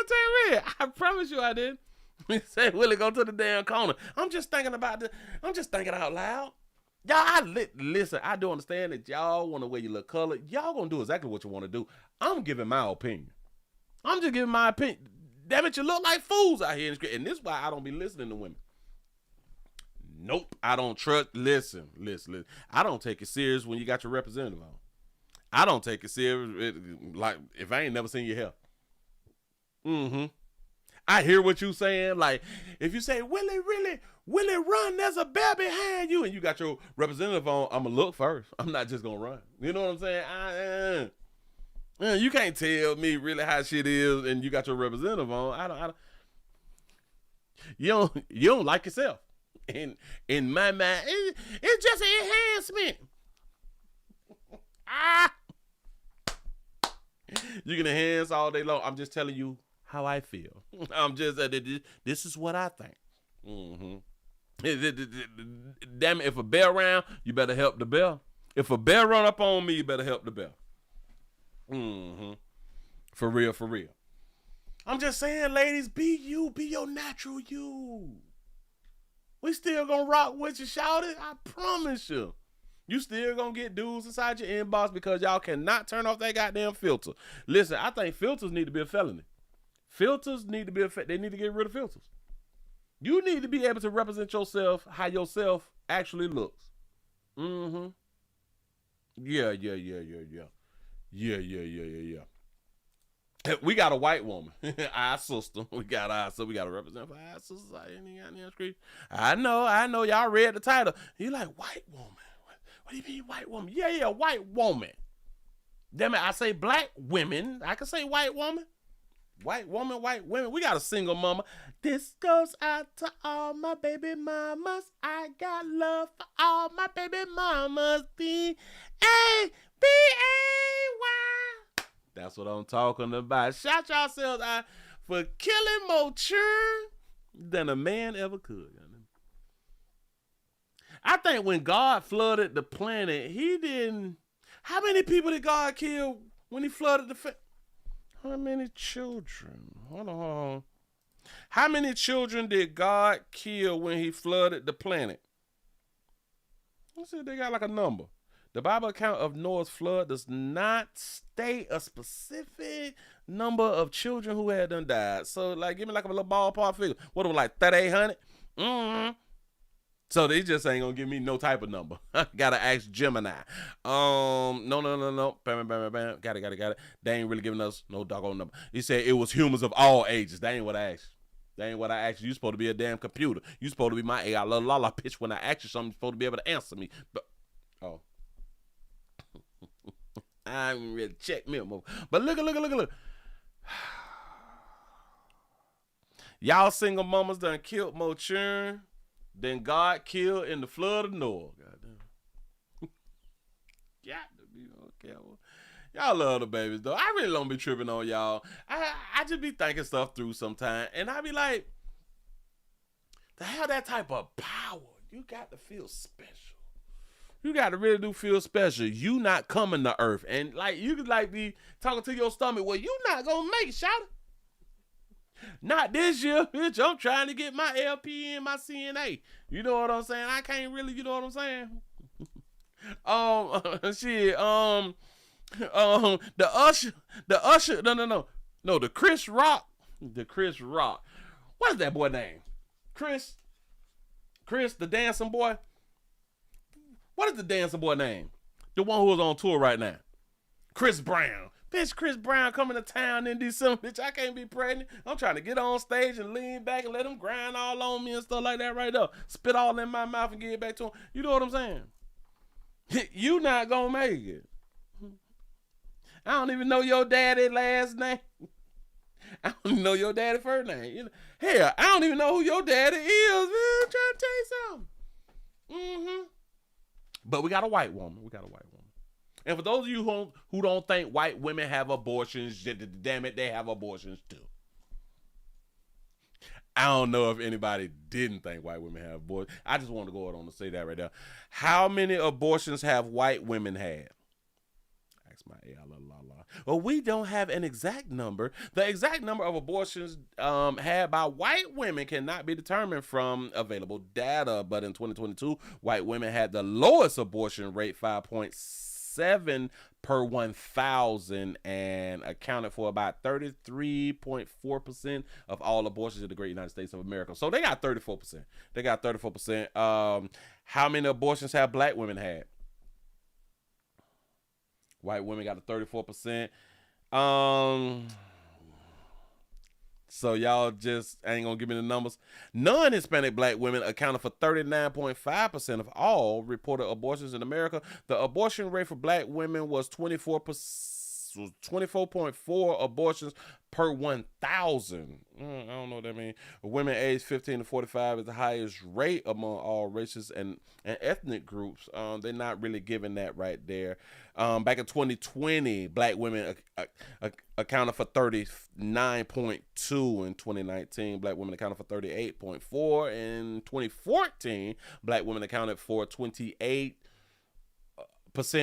gonna tell you, I promise you I did. He said, Willie, go to the damn corner. I'm just thinking out loud. Y'all, listen, I do understand that y'all want to wear your little color. Y'all gonna do exactly what you want to do. I'm giving my opinion. I'm just giving my opinion. Damn it, you look like fools out here in the street. And this is why I don't be listening to women. Nope, I don't trust. Listen. I don't take it serious when you got your representative on. I don't take it serious like if I ain't never seen your hair. I hear what you saying. Like, if you say, Willie, run, there's a bear behind you, and you got your representative on, I'm going to look first. I'm not just going to run. You know what I'm saying? You can't tell me really how shit is, and you got your representative on. I don't. You don't like yourself. In my mind, it's just an enhancement. You can enhance all day long. I'm just telling you how I feel. I'm just this is what I think. Damn it, if a bear around, you better help the bear. If a bear run up on me, you better help the bear. For real. I'm just saying, ladies, be you, be your natural you. We still gonna rock with you, shout it. I promise you. You still gonna get dudes inside your inbox because y'all cannot turn off that goddamn filter. Listen, I think filters need to be a felony. Filters need to be they need to get rid of filters. You need to be able to represent yourself how yourself actually looks. Yeah. We got a white woman, our sister. We got to represent for our sisters out here in the street. I know. Y'all read the title. You like, white woman? What do you mean, white woman? Yeah, white woman. Damn it, I say black women. I can say white woman. White women. We got a single mama. This goes out to all my baby mamas. I got love for all my baby mamas. B-A-B-A-Y. That's what I'm talking about. Shout yourselves out for killing more children than a man ever could. I think when God flooded the planet, he didn't... How many people did God kill when he flooded the... How many children? Hold on. How many children did God kill when he flooded the planet? Let's see if they got like a number. The Bible account of Noah's flood does not state a specific number of children who had done died. So, like, give me like a little ballpark figure. What was like 3,800? So they just ain't gonna give me no type of number. Gotta ask Gemini. No. Bam. Got it. They ain't really giving us no doggone number. He said it was humans of all ages. That ain't what I asked. You supposed to be a damn computer. You supposed to be my AI la pitch when I ask you something. You're supposed to be able to answer me. But I haven't really checked me up more. But look. Y'all single mamas done killed more children than God killed in the flood of Noah. Goddamn. Got to be careful. Y'all love the babies though. I really don't be tripping on y'all. I just be thinking stuff through sometime, and I be like, to have that type of power, you got to feel special. You got to really do feel special. You not coming to earth, and like you could like be talking to your stomach. Well, you not gonna make it, shout it. Not this year, bitch. I'm trying to get my LP and my CNA. You know what I'm saying? I can't really, you know what I'm saying? The Usher, no, the Chris Rock. What is that boy name? Chris, the dancing boy. What is the dancing boy name? The one who was on tour right now. Chris Brown. Bitch, Chris Brown coming to town in December. Bitch, I can't be pregnant. I'm trying to get on stage and lean back and let him grind all on me and stuff like that right there. Spit all in my mouth and get it back to him. You know what I'm saying? You not gonna make it. I don't even know your daddy's last name. I don't even know your daddy's first name. You know? Hell, I don't even know who your daddy is, man. I'm trying to tell you something. But we got a white woman. And for those of you who don't think white women have abortions, damn it, they have abortions too. I don't know if anybody didn't think white women have abortions. I just want to go on to say that right now. How many abortions have white women had? Ask That's my A-la-la-la. Well, we don't have an exact number. The exact number of abortions had by white women cannot be determined from available data. But in 2022, white women had the lowest abortion rate, 5.7 per 1,000, and accounted for about 33.4% of all abortions in the great United States of America. So they got 34%. They got 34%. How many abortions have black women had? White women got a 34%. So y'all just ain't gonna give me the numbers. Non-Hispanic black women accounted for 39.5% of all reported abortions in America. The abortion rate for black women was 24.4 abortions per 1,000. I don't know what that means. Women aged 15 to 45 is the highest rate among all races and ethnic groups. They're not really giving that right there. Back in 2020, black women accounted for 39.2 in 2019. Black women accounted for 38.4 in 2014. Black women accounted for 28%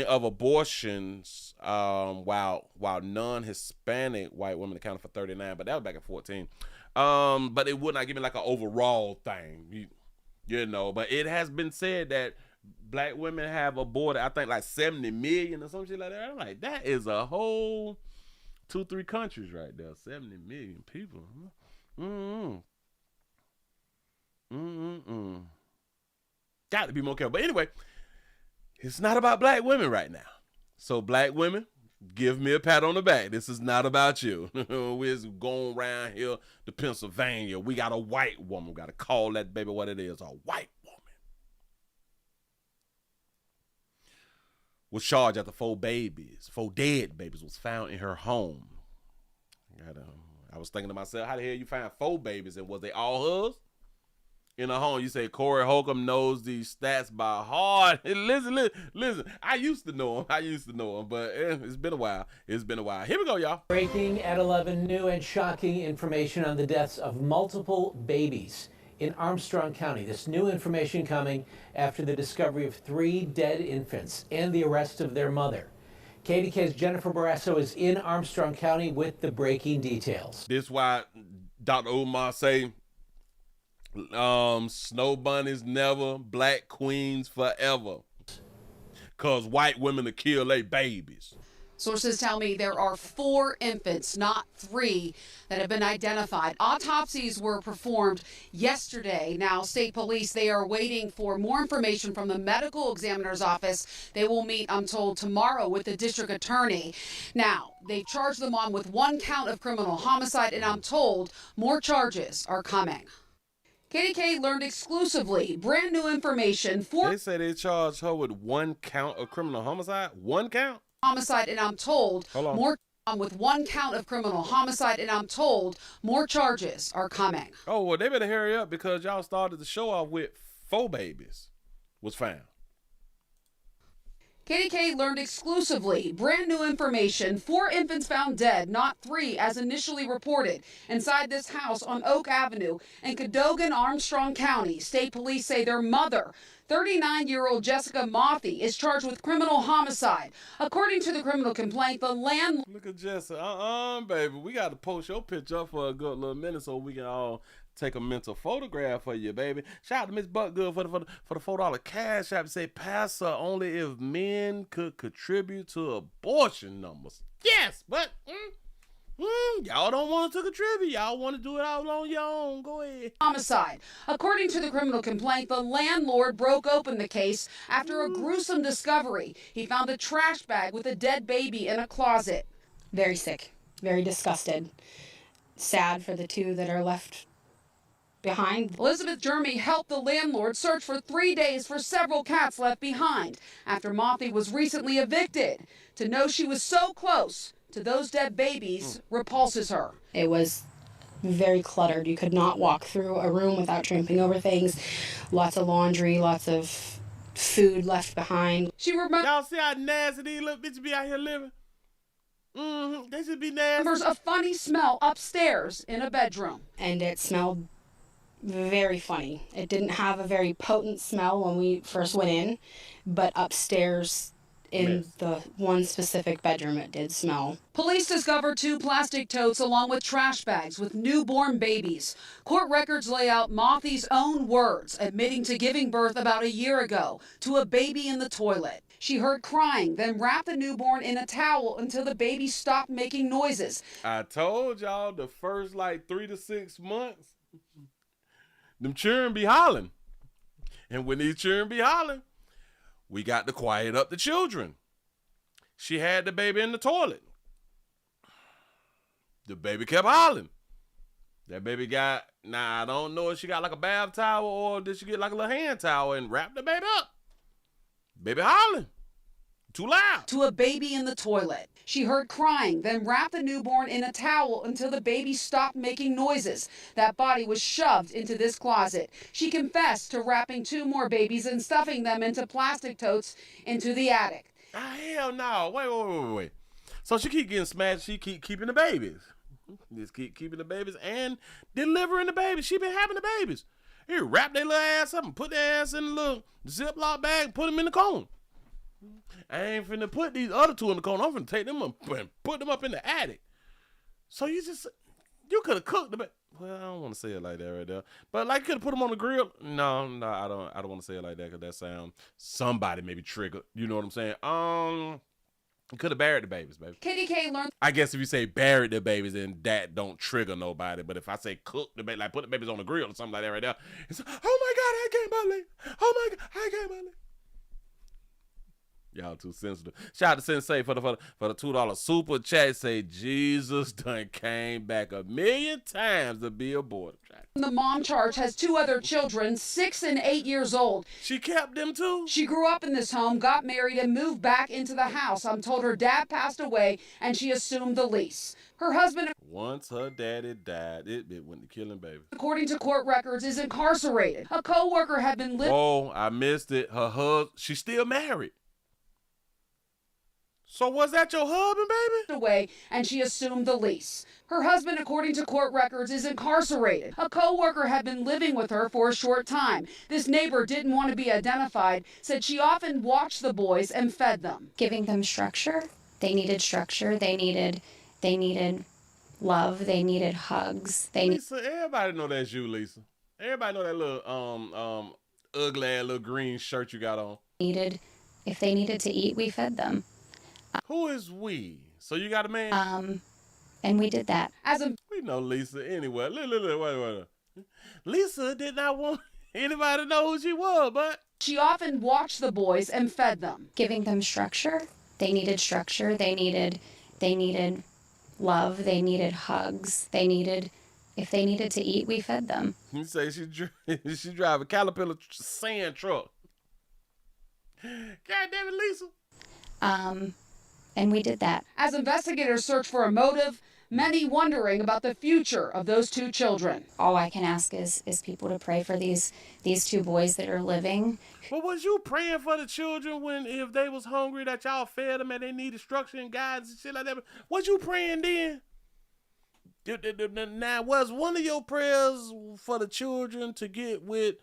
of abortions, while non-Hispanic white women accounted for 39, but that was back in 14. But it would not give me like an overall thing, you know. But it has been said that black women have aborted, I think, like 70 million or some shit like that. I'm like, that is a whole 2-3 countries right there. 70 million people. Got to be more careful. But anyway, it's not about black women right now. So black women, give me a pat on the back. This is not about you. We're going around here to Pennsylvania. We got a white woman. We got to call that baby what it is, a white woman. Was charged after 4 dead babies was found in her home. I was thinking to myself, how the hell you find 4 babies, and was they all hers? In a home, you say Corey Holcomb knows these stats by heart. Listen. I used to know him, but it's been a while. Here we go, y'all. Breaking at 11, new and shocking information on the deaths of multiple babies in Armstrong County. This new information coming after the discovery of 3 dead infants and the arrest of their mother. KDK's Jennifer Barrasso is in Armstrong County with the breaking details. This is why Dr. Umar say, snow bunnies never, black queens forever. Cause white women will kill their babies. Sources tell me there are 4 infants, not 3, that have been identified. Autopsies were performed yesterday. Now, state police, they are waiting for more information from the medical examiner's office. They will meet, I'm told, tomorrow with the district attorney. Now, they've charged the mom with 1 count of criminal homicide, and I'm told more charges are coming. KDK learned exclusively brand new information for... They say they charged her with 1 count of criminal homicide? 1 count? Homicide, and I'm told more with 1 count of criminal homicide, and I'm told more charges are coming. Oh, well, they better hurry up because y'all started the show off with 4 babies was found. KDK learned exclusively brand new information. 4 infants found dead, not 3 as initially reported, inside this house on Oak Avenue in Cadogan, Armstrong County. State police say their mother, 39-year-old Jessica Mothy, is charged with criminal homicide. According to the criminal complaint, the landlord... Look at Jessica. Baby, we got to post your picture up for a good little minute so we can all take a mental photograph for you, baby. Shout out to Miss Buckgood for the $4 cash app. Say, Pastor, only if men could contribute to abortion numbers. Yes, but... y'all don't want to contribute. Y'all want to do it all on your own. Go ahead. Homicide. According to the criminal complaint, the landlord broke open the case after a gruesome discovery. He found a trash bag with a dead baby in a closet. Very sick, very disgusted. Sad for the 2 that are left behind. Elizabeth Jeremy helped the landlord search for 3 days for several cats left behind after Mothy was recently evicted. To know she was so close to those dead babies repulses her. It was very cluttered. You could not walk through a room without trampling over things. Lots of laundry, lots of food left behind. Y'all see how nasty these little bitches be out here living? They should be nasty. Remembers a funny smell upstairs in a bedroom. And it smelled very funny. It didn't have a very potent smell when we first went in, but upstairs In the one specific bedroom, it did smell. Police discovered 2 plastic totes along with trash bags with newborn babies. Court records lay out Mothy's own words, admitting to giving birth about a year ago to a baby in the toilet. She heard crying, then wrapped the newborn in a towel until the baby stopped making noises. I told y'all the first like 3 to 6 months, them children be hollering. And when these children be hollering, we got to quiet up the children. She had the baby in the toilet. The baby kept hollering. That baby got, I don't know if she got like a bath towel or did she get like a little hand towel and wrap the baby up. Baby hollering. Too loud. To a baby in the toilet. She heard crying, then wrapped the newborn in a towel until the baby stopped making noises. That body was shoved into this closet. She confessed to wrapping 2 more babies and stuffing them into plastic totes into the attic. Hell no. Wait. So she keep getting smashed. She keep keeping the babies. Just keep keeping the babies and delivering the babies. She been having the babies. Here, wrap their little ass up and put their ass in a little Ziploc bag and put them in the cone. I ain't finna put these other 2 in the cone. I'm finna take them up and put them up in the attic. So you could have cooked the baby. Well, I don't want to say it like that right there. But like you could have put them on the grill. No, I don't want to say it like that because that sound somebody maybe triggered. You know what I'm saying? You could have buried the babies, baby. KDK learned. I guess if you say buried the babies, then that don't trigger nobody. But if I say cook the baby, like put the babies on the grill or something like that right there, it's, oh my God, I can't believe. Oh my God, I can't believe. Y'all too sensitive. Shout out to Sensei for the $2 super chat. Say Jesus done came back 1,000,000 times to be a border track. The mom charge has 2 other children, 6 and 8 years old. She kept them too? She grew up in this home, got married, and moved back into the house. I'm told her dad passed away, and she assumed the lease. Her husband, once her daddy died, it went to killing babies. According to court records, is incarcerated. A co-worker had been living. Oh, I missed it. Her husband, she's still married. So was that your husband, baby? Away, and she assumed the lease. Her husband, according to court records, is incarcerated. A co-worker had been living with her for a short time. This neighbor didn't want to be identified, said she often watched the boys and fed them. Giving them structure. They needed structure. They needed love. They needed hugs. Lisa, everybody know that's you, Lisa. Everybody know that little ugly ass little green shirt you got on. If they needed to eat, we fed them. Who is we? So you got a man? And we did that. We know Lisa anyway. Wait. Lisa did not want anybody to know who she was, but she often watched the boys and fed them. Giving them structure. They needed structure. They needed love. They needed hugs. If they needed to eat, we fed them. You say she drive a Caterpillar sand truck. God damn it, Lisa. And we did that. As investigators search for a motive, many wondering about the future of those 2 children. All I can ask is people to pray for these 2 boys that are living. But was you praying for the children if they was hungry that y'all fed them and they needed structure and guidance and shit like that? Was you praying then? Now, was one of your prayers for the children to get with,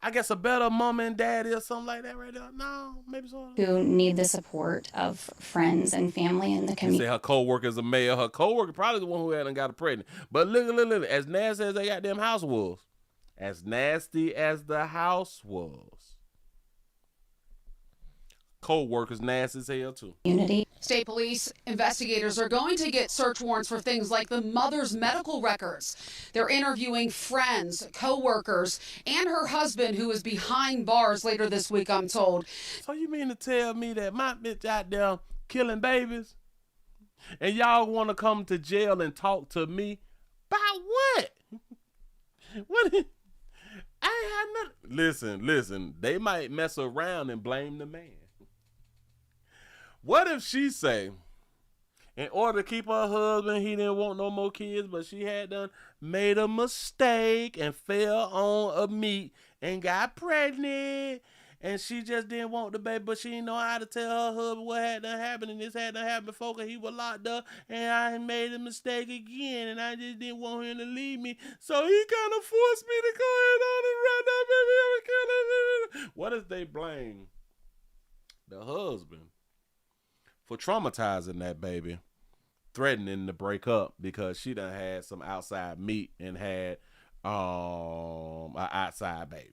I guess, a better mom and daddy or something like that right there? No, maybe so. Who need the support of friends and family in the community. You say her co-worker's a male. Her co-worker probably the one who hadn't got her pregnant. But look, as nasty as they goddamn house was. As nasty as the house was. Co-workers nasty as hell too. Unity. State police investigators are going to get search warrants for things like the mother's medical records. They're interviewing friends, co-workers, and her husband, who is behind bars later this week, I'm told. So you mean to tell me that my bitch out there killing babies? And y'all want to come to jail and talk to me? About what? What? I ain't had nothing. Listen. They might mess around and blame the man. What if she say, in order to keep her husband, he didn't want no more kids, but she had done made a mistake and fell on a meat and got pregnant, and she just didn't want the baby, but she didn't know how to tell her husband what had done happened, and this had done happened before because he was locked up, and I made a mistake again, and I just didn't want him to leave me, so he kind of forced me to go ahead on and run that baby. What if they blame the husband for traumatizing that baby, threatening to break up because she done had some outside meat and had an outside baby.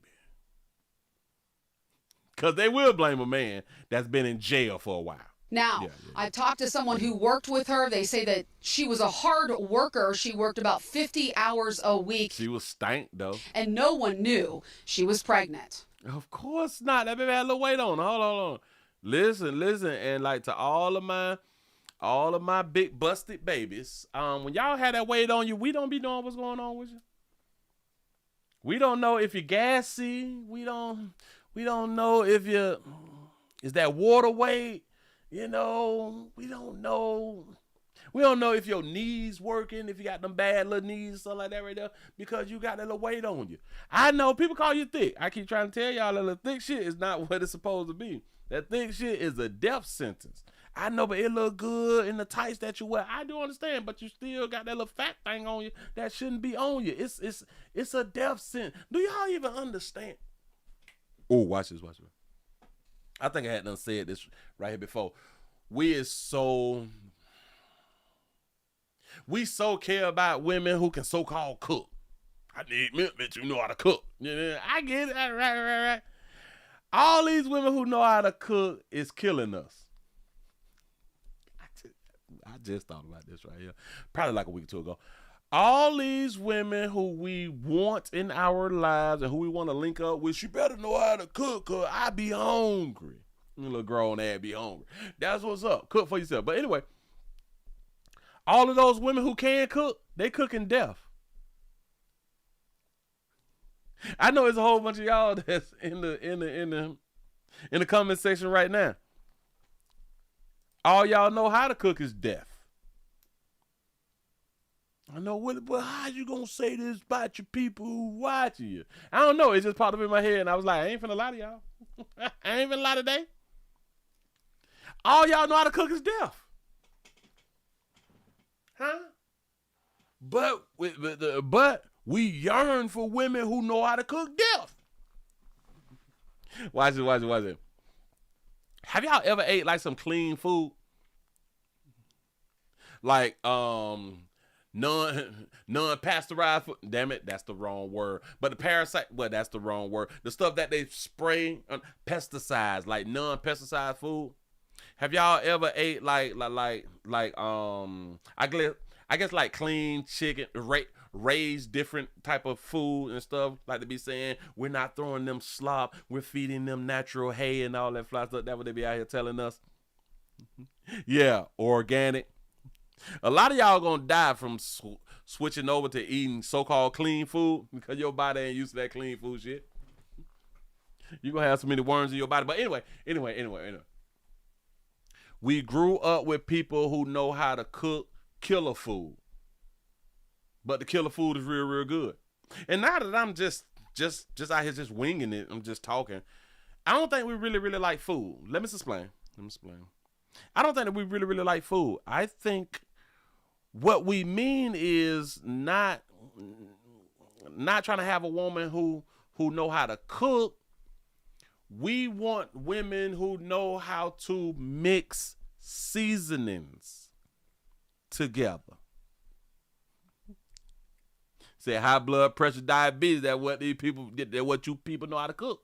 Because they will blame a man that's been in jail for a while. Now, I talked to someone who worked with her. They say that she was a hard worker. She worked about 50 hours a week. She was stank, though. And no one knew she was pregnant. Of course not. That baby had a little weight on her. Hold on. Listen. And like to all of my big busted babies, when y'all had that weight on you, we don't be knowing what's going on with you. We don't know if you're gassy. We don't know if is that water weight. You know, we don't know. We don't know if your knees working, if you got them bad little knees or something like that right there, because you got that little weight on you. I know people call you thick. I keep trying to tell y'all that little thick shit is not what it's supposed to be. That thick shit is a death sentence. I know, but it look good in the tights that you wear. I do understand, but you still got that little fat thing on you that shouldn't be on you. It's a death sentence. Do y'all even understand? Oh, watch this. I think I had done said this right here before. We so care about women who can so-called cook. I need milk, bitch, you know how to cook. Yeah, I get it. Right. All these women who know how to cook is killing us. I just thought about this right here. Probably like a week or two ago. All these women who we want in our lives and who we want to link up with, she better know how to cook, cause I be hungry. You little grown ass be hungry. That's what's up. Cook for yourself. But anyway, all of those women who can cook, they cooking death. I know there's a whole bunch of y'all that's in the comment section right now. All y'all know how to cook is death. I know, but how you gonna say this about your people who watching you? I don't know. It just popped up in my head, and I was like, I ain't finna lie to y'all. I ain't finna lie today. All y'all know how to cook is death. Huh? But we yearn for women who know how to cook death. Watch it. Have y'all ever ate like some clean food? Like non-pasteurized food. Damn it, that's the wrong word. But the parasite, well, that's the wrong word. The stuff that they spray pesticides, like non-pesticide food. Have y'all ever ate like I guess like clean chicken, raised different type of food and stuff, like to be saying we're not throwing them slop, we're feeding them natural hay and all that fly stuff. That's what they be out here telling us. Yeah, organic. A lot of y'all gonna die from switching over to eating so-called clean food because your body ain't used to that clean food shit. You gonna have so many worms in your body. But anyway. We grew up with people who know how to cook killer food. But the killer food is real, real good. And now that I'm just out here just winging it, I'm just talking. I don't think we really, really like food. Let me explain. I don't think that we really, really like food. I think what we mean is not trying to have a woman who know how to cook. We want women who know how to mix seasonings together. Say high blood pressure, diabetes, that's what you people know how to cook.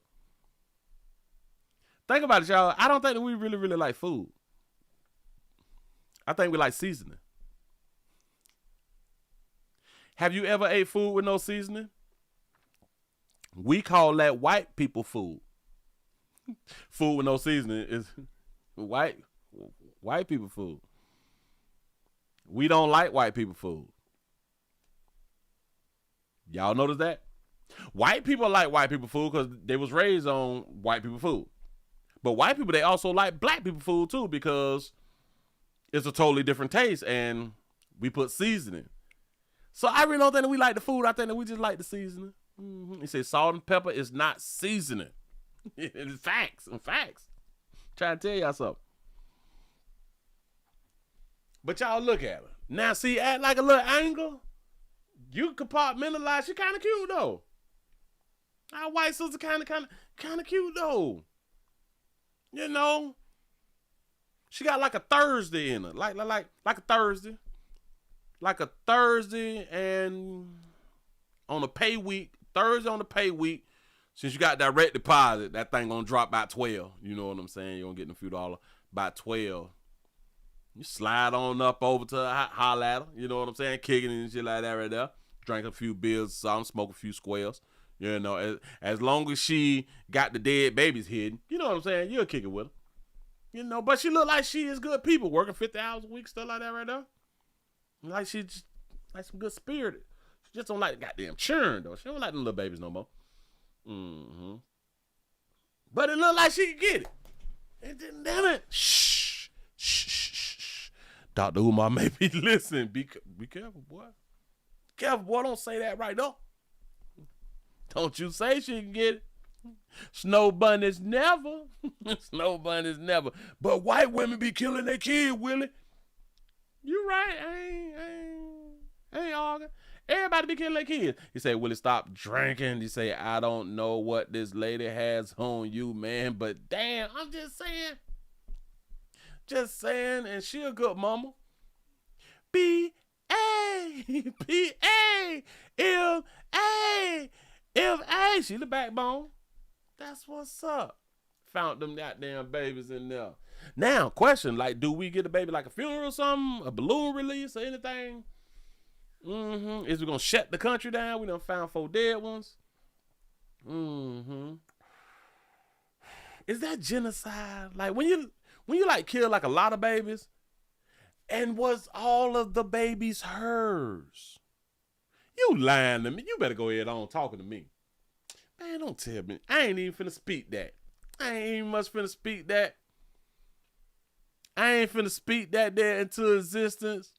Think about it, y'all. I don't think that we really, really like food. I think we like seasoning. Have you ever ate food with no seasoning? We call that white people food. Food with no seasoning is white people food. We don't like white people food. Y'all notice that? White people like white people food because they was raised on white people food. But white people, they also like black people food too because it's a totally different taste and we put seasoning. So I really don't think that we like the food. I think that we just like the seasoning. You say salt and pepper is not seasoning. It's facts. Trying to tell y'all something. But y'all look at her. Now see, act like a little angle. You compartmentalize. She kind of cute though. Our white sister kind of cute though. You know. She got like a Thursday in her, like a Thursday, and on a pay week, Thursday on the pay week. Since you got direct deposit, that thing gonna drop by 12. You know what I'm saying? You gonna get a few dollars by 12. You slide on up over to holler at her. You know what I'm saying? Kicking and shit like that right there. Drink a few beers, something, smoke a few squares. You know, as long as she got the dead babies hidden, you know what I'm saying? You'll kick it with her. You know, but she look like she is good people, working 50 hours a week, stuff like that right there. Like she just, like some good spirited. She just don't like goddamn churn though. She don't like them little babies no more. Mm-hmm. But it look like she can get it. And then damn it. Shh. Dr. Umar may be listening. Be careful, boy. Careful, boy. Don't say that right now. Don't you say she can get it. Snow bunnies never. Snow bunnies never. But white women be killing their kid, Willie. You right. I ain't arguing. Everybody be killing their kids. He say, Willie, stop drinking. He say, I don't know what this lady has on you, man. But damn, I'm just saying. Just saying. And she a good mama. B-A-B-A-M-A-M-A. She the backbone. That's what's up. Found them goddamn babies in there. Now, question, like, do we get a baby like a funeral or something? A balloon release or anything? Is we gonna shut the country down? We done found 4 dead ones. Is that genocide? Like when you like kill like a lot of babies, and was all of the babies hers? You lying to me. You better go ahead on talking to me. Man, don't tell me. I ain't even finna speak that. I ain't even much finna speak that. I ain't finna speak that there into existence.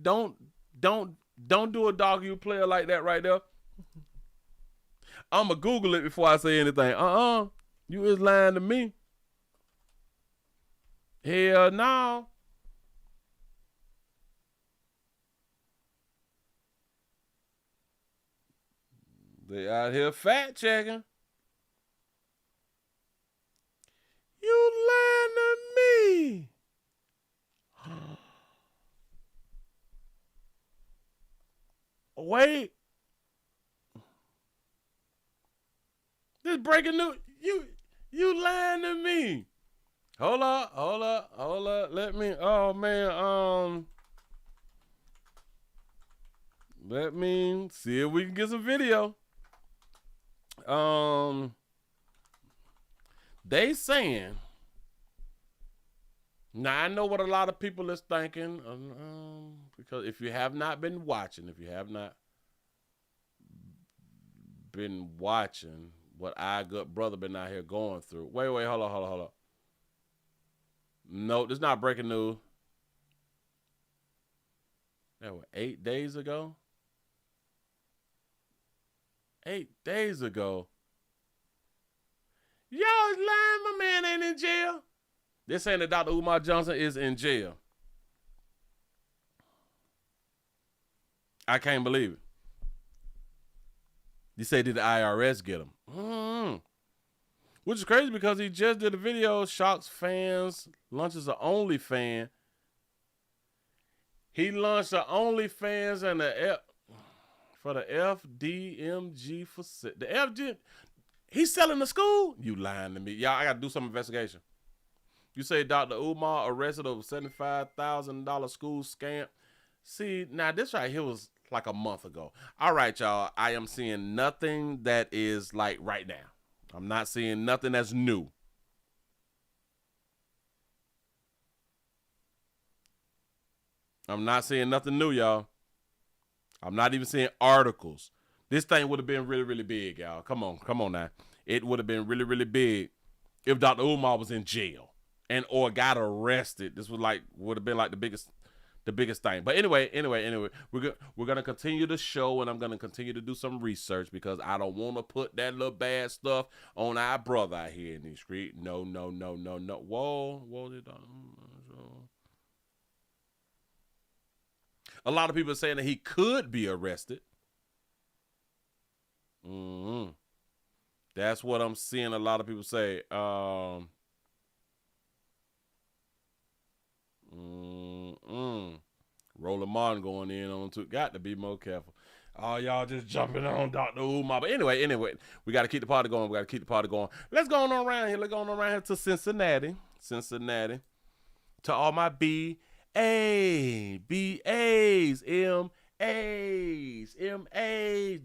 Don't do a dog you player like that right there. I'ma Google it before I say anything. You is lying to me. Hell no. They out here fact checking. You lying to me. Wait. This breaking news. You lying to me. Hold up. Let me let me see if we can get some video. They saying, now I know what a lot of people is thinking, because if you have not been watching, what our good brother been out here going through. Wait, hold on. No, this is not breaking news. That was 8 days ago. 8 days ago. Y'all is lying, my man ain't in jail. They're saying that Dr. Umar Johnson is in jail. I can't believe it. You say, did the IRS get him? Which is crazy because he just did a video, shocks fans, launches an OnlyFans. He launched an OnlyFans and for the FDMG for the FD. He's selling the school? You lying to me. Y'all, I got to do some investigation. You say Dr. Umar arrested over $75,000 school scam. See, now this right here was like a month ago. All right, y'all. I am seeing nothing that is like right now. I'm not seeing nothing that's new. I'm not seeing nothing new, y'all. I'm not even seeing articles. This thing would have been really, really big, y'all. Come on now. It would have been really, really big if Dr. Umar was in jail and or got arrested. This would have been like the biggest thing. But anyway, we're gonna continue the show, and I'm gonna continue to do some research because I don't want to put that little bad stuff on our brother out here in the street. No. Whoa. A lot of people are saying that he could be arrested. That's what I'm seeing a lot of people say. Roland Martin going in on too. Got to be more careful. Oh, y'all just jumping on Dr. Umar. But anyway, we got to keep the party going. Let's go on around here. To Cincinnati. To all my BAs, MAs.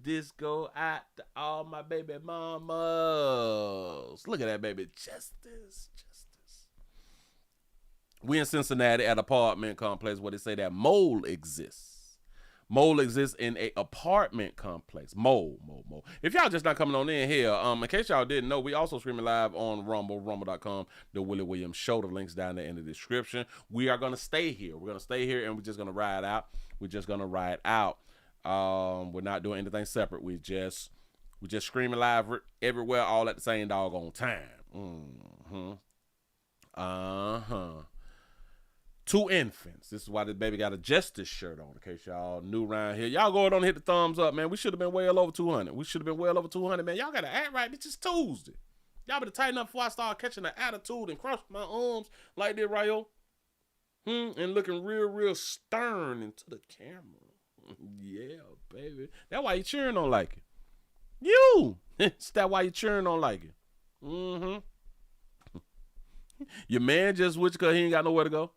This go out to all my baby mamas. Look at that, baby. Justice. We in Cincinnati at an apartment complex where they say that mold exists. Mold exists in a apartment complex. Mold. If y'all just not coming on in here, in case y'all didn't know, we also streaming live on rumble.com, the Willie Williams Show. The link's down there in the description. We are gonna stay here. We're gonna stay here and we're just gonna ride out. We're not doing anything separate. We just screaming live everywhere all at the same doggone time. Two infants. This is why this baby got a Justice shirt on, in case y'all new around here. Y'all go ahead and hit the thumbs up, man. We should have been well over 200. Man. Y'all got to act right. It's just Tuesday. Y'all better tighten up before I start catching the attitude and crossing my arms like this, right, yo? And looking real stern into the camera. Yeah, baby. That's why you cheering on like it. You. That's why you cheering on like it. Your man just with you because he ain't got nowhere to go.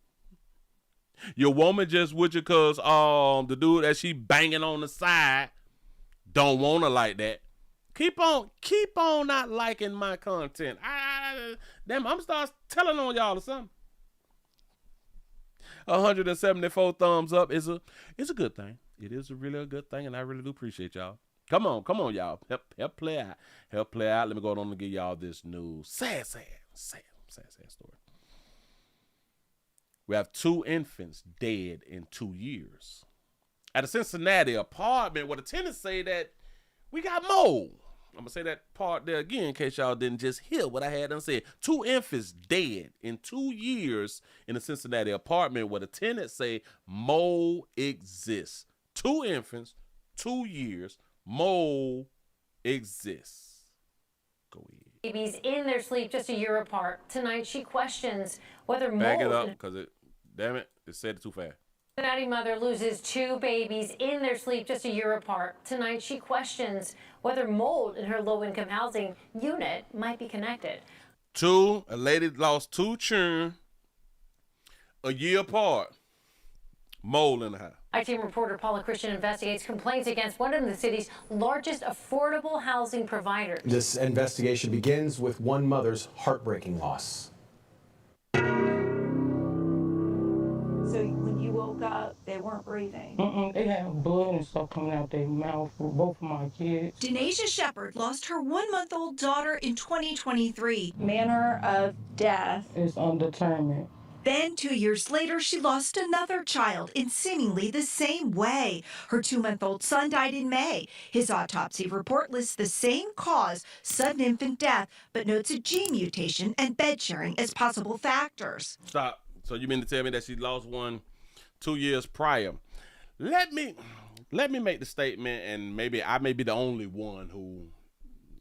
Your woman just with you because the dude that she banging on the side don't want her like that. Keep on not liking my content. I'm start telling on y'all or something. 174 thumbs up is a good thing. It is really a good thing, and I really do appreciate y'all. Come on, y'all. Help play out. Let me go on and give y'all this news. Sad story. We have 2 infants dead in 2 years. At a Cincinnati apartment where the tenants say that we got mold. I'm going to say that part there again in case y'all didn't just hear what I had unsaid. 2 infants dead in 2 years in a Cincinnati apartment where the tenants say mold exists. 2 infants, 2 years, mold exists. Go ahead. Babies in their sleep just a year apart. Tonight she questions whether mold... Back it up because it said it too fast. Cincinnati mother loses 2 babies in their sleep just a year apart. Tonight she questions whether mold in her low-income housing unit might be connected. A lady lost 2 children a year apart. Mold in the house. I-Team reporter Paula Christian investigates complaints against one of the city's largest affordable housing providers. This investigation begins with one mother's heartbreaking loss. So when you woke up, they weren't breathing? They had blood and stuff coming out their mouth for both of my kids. Denasia Shepard lost her 1-month-old daughter in 2023. Manner of death is undetermined. Then 2 years later, she lost another child in seemingly the same way. Her 2-month-old son died in May. His autopsy report lists the same cause, sudden infant death, but notes a gene mutation and bed sharing as possible factors. Stop. So you mean to tell me that she lost one 2 years prior? Let me make the statement, and maybe I may be the only one who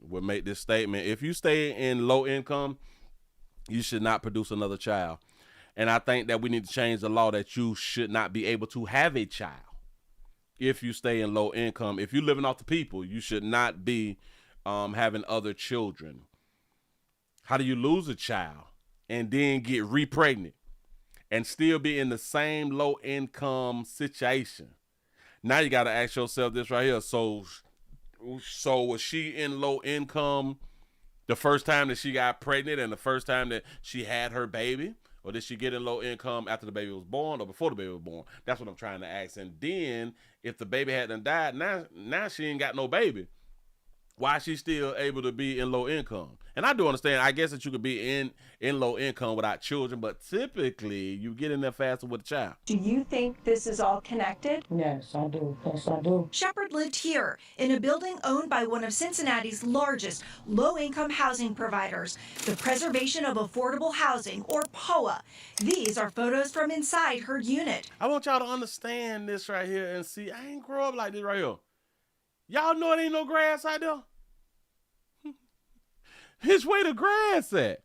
will make this statement. If you stay in low income, you should not produce another child. And I think that we need to change the law that you should not be able to have a child if you stay in low income. If you're living off the people, you should not be having other children. How do you lose a child and then get re-pregnant and still be in the same low income situation? Now you got to ask yourself this right here. So was she in low income the first time that she got pregnant and the first time that she had her baby? Or did she get in low income after the baby was born or before the baby was born? That's what I'm trying to ask. And then if the baby hadn't died, now she ain't got no baby. Why is she still able to be in low income? And I do understand, I guess that you could be in low income without children, but typically you get in there faster with a child. Do you think this is all connected? Yes, I do. Yes, I do. Shepard lived here in a building owned by one of Cincinnati's largest low-income housing providers, the Preservation of Affordable Housing, or POA. These are photos from inside her unit. I want y'all to understand this right here and see, I ain't grow up like this right here. Y'all know it ain't no grass out there? It's where the grass at.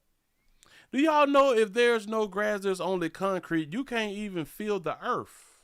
Do y'all know if there's no grass, there's only concrete? You can't even feel the earth.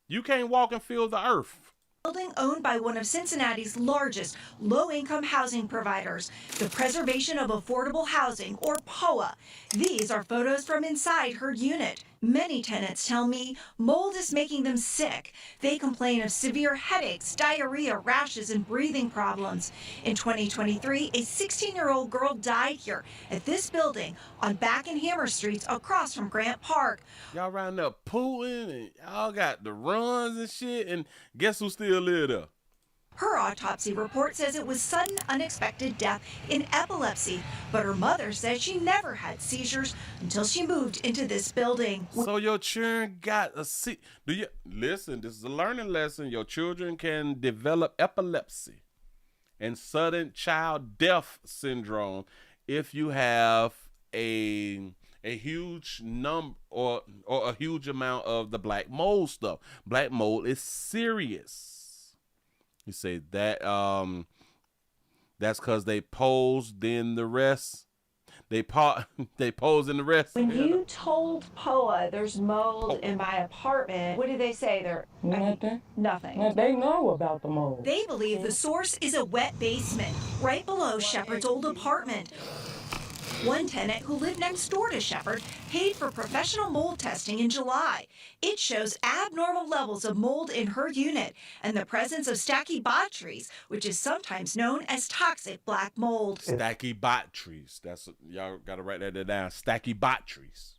You can't walk and feel the earth. Building owned by one of Cincinnati's largest low-income housing providers, the Preservation of Affordable Housing, or POA. These are photos from inside her unit. Many tenants tell me mold is making them sick. They complain of severe headaches, diarrhea, rashes, and breathing problems. In 2023, a 16-year-old girl died here at this building on Back and Hammer Streets across from Grant Park. Y'all around there pooling and y'all got the runs and shit, and guess who still live there? Her autopsy report says it was sudden, unexpected death in epilepsy, but her mother says she never had seizures until she moved into this building. So your children got a do you listen? This is a learning lesson. Your children can develop epilepsy and sudden child death syndrome if you have a huge number or a huge amount of the black mold stuff. Black mold is serious. You say that that's because they posed in the rest. They pose in the rest. When you told POA there's mold in my apartment, what did they say? Nothing. Well, they know about the mold. They believe the source is a wet basement right below Shepard's old apartment. One tenant who lived next door to Shepard paid for professional mold testing in July. It shows abnormal levels of mold in her unit and the presence of Stachybotrys, which is sometimes known as toxic black mold. Stachybotrys. Y'all got to write that down. Stachybotrys.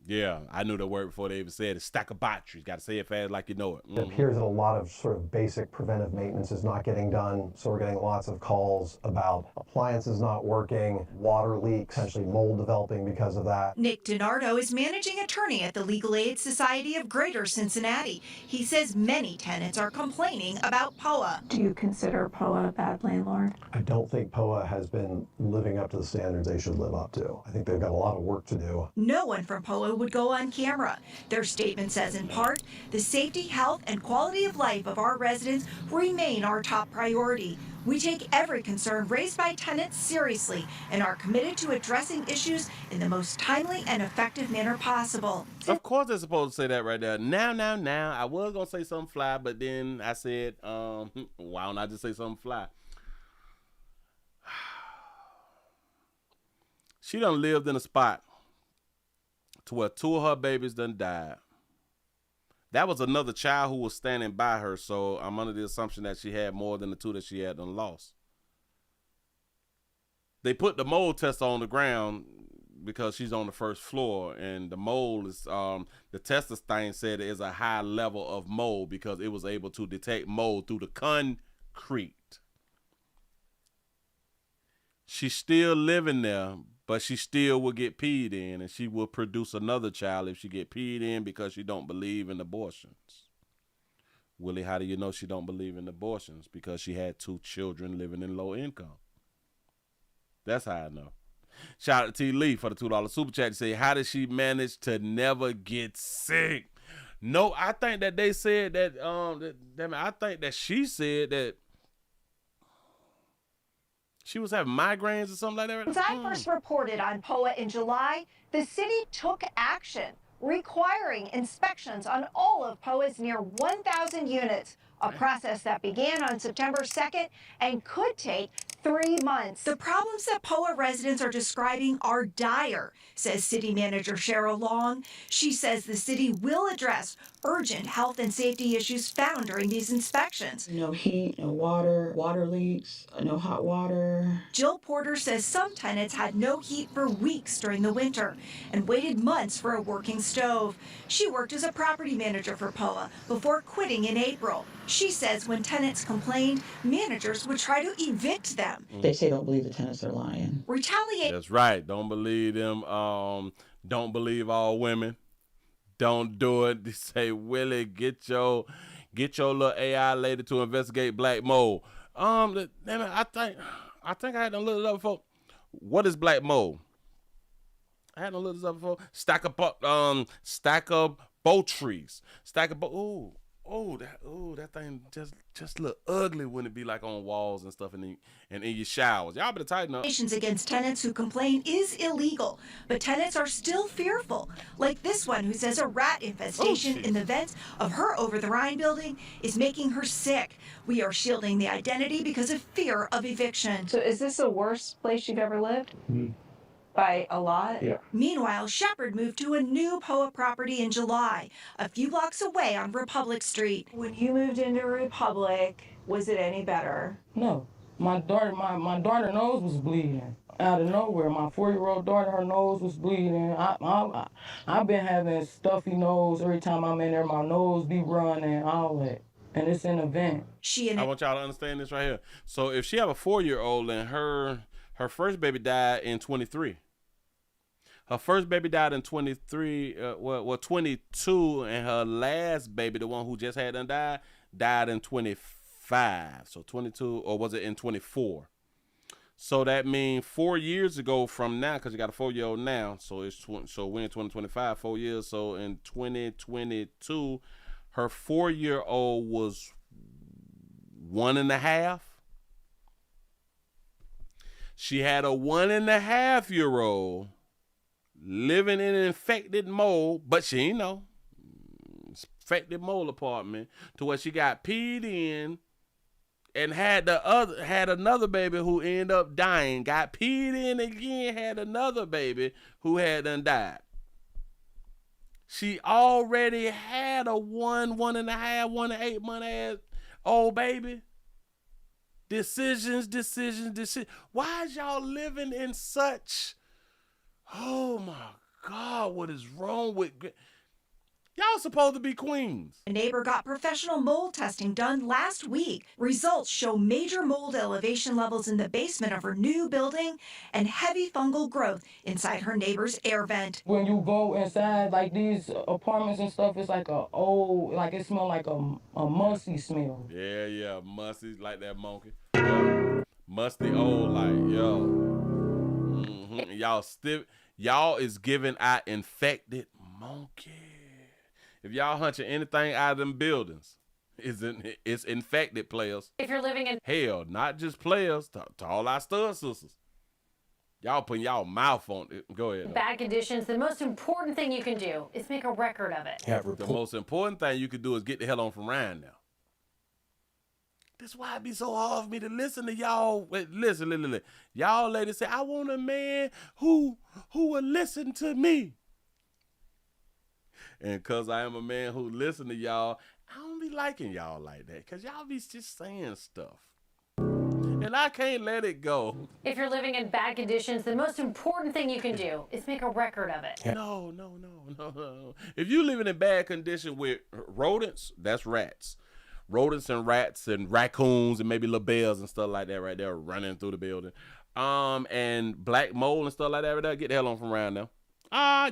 Yeah, I knew the word before they even said it. Stachybotrys. Got to say it fast like you know it. It appears that a lot of sort of basic preventive maintenance is not getting done, so we're getting lots of calls about appliances not working, water leaks, potentially mold developing because of that. Nick DiNardo is managing attorney at the Legal Aid Society of Greater Cincinnati. He says many tenants are complaining about POA. Do you consider POA a bad landlord? I don't think POA has been living up to the standards they should live up to. I think they've got a lot of work to do. No one from POA would go on camera. Their statement says in part, the safety, health, and quality of life of our residents remain our top priority. We take every concern raised by tenants seriously and are committed to addressing issues in the most timely and effective manner possible. Of course they're supposed to say that right there. Now. I was going to say something fly, but then I said, why don't I just say something fly? She done lived in a spot to where 2 of her babies done died. That was another child who was standing by her, so I'm under the assumption that she had more than the 2 that she had done lost. They put the mold tester on the ground because she's on the first floor, and the mold is, the tester thing said it is a high level of mold because it was able to detect mold through the concrete. She's still living there, but she still will get peed in, and she will produce another child if she get peed in because she don't believe in abortions. Willie, how do you know she don't believe in abortions? Because she had 2 children living in low income. That's how I know. Shout out to T. Lee for the $2 super chat to say, how did she manage to never get sick? No, I think that they said that, I think that she said that she was having migraines or something like that. Since I first reported on POA in July, the city took action, requiring inspections on all of POA's near 1,000 units, a process that began on September 2nd and could take 3 months. The problems that POA residents are describing are dire, says City Manager Cheryl Long. She says the city will address urgent health and safety issues found during these inspections. No heat, no water leaks, no hot water. Jill Porter says some tenants had no heat for weeks during the winter and waited months for a working stove. She worked as a property manager for POA before quitting in April. She says when tenants complained, managers would try to evict them. They say don't believe the tenants are lying. Retaliate. That's right. Don't believe them. Don't believe all women. Don't do it. They say, Willie, get your little AI lady to investigate black mold. I think I had to look it up before. What is black mold? I had to look this up before. Stack of bow trees. that thing just look ugly when it be like on walls and stuff and in your showers. Y'all better tighten up. Against tenants who complain is illegal, but tenants are still fearful. Like this one who says a rat infestation in the vents of her Over the Rhine building is making her sick. We are shielding the identity because of fear of eviction. So is this the worst place you've ever lived? By a lot? Yeah. Meanwhile, Shepard moved to a new POA property in July, a few blocks away on Republic Street. When you moved into Republic, was it any better? No. My daughter nose was bleeding. Out of nowhere, my 4-year-old daughter, her nose was bleeding. I've been having stuffy nose every time I'm in there. My nose be running, all that. And it's in a vent. I want y'all to understand this right here. So if she have a 4-year-old and her first baby died in 23. Her first baby died in 23, 22, and her last baby, the one who just had done died in 25. So 22, or was it in 24? So that means 4 years ago from now, because you got a 4-year-old now. So so we're in 2025, 4 years. So in 2022, her 4-year-old was 1.5. She had a 1.5-year-old living in an infected mold, but she ain't know. Infected mold apartment to where she got peed in and had another baby who ended up dying, got peed in again, had another baby who had done died. She already had a 1.5, 1.8 old baby. Decisions. Why is y'all living in such, oh my God, what is wrong with, y'all supposed to be queens. A neighbor got professional mold testing done last week. Results show major mold elevation levels in the basement of her new building and heavy fungal growth inside her neighbor's air vent. When you go inside, like these apartments and stuff, it's like it smells like a musty smell. Yeah, musty like that monkey. Musty old like, yo. Y'all is giving out infected monkey. If y'all hunching anything out of them buildings, it's infected players. If you're living in hell, not just players, to all our stud sisters. Y'all putting y'all mouth on it. Go ahead. bad conditions, the most important thing you can do is make a record of it. The most important thing you can do is get the hell on from Ryan now. That's why it be so hard for me to listen to y'all. Listen. Y'all ladies say, I want a man who will listen to me. And because I am a man who listen to y'all, I don't be liking y'all like that. Because y'all be just saying stuff. And I can't let it go. If you're living in bad conditions, the most important thing you can do is make a record of it. No. If you living in bad condition with rodents, that's rats. Rodents and rats and raccoons and maybe little bears and stuff like that right there running through the building. And black mold and stuff like that right there, get the hell on from around now.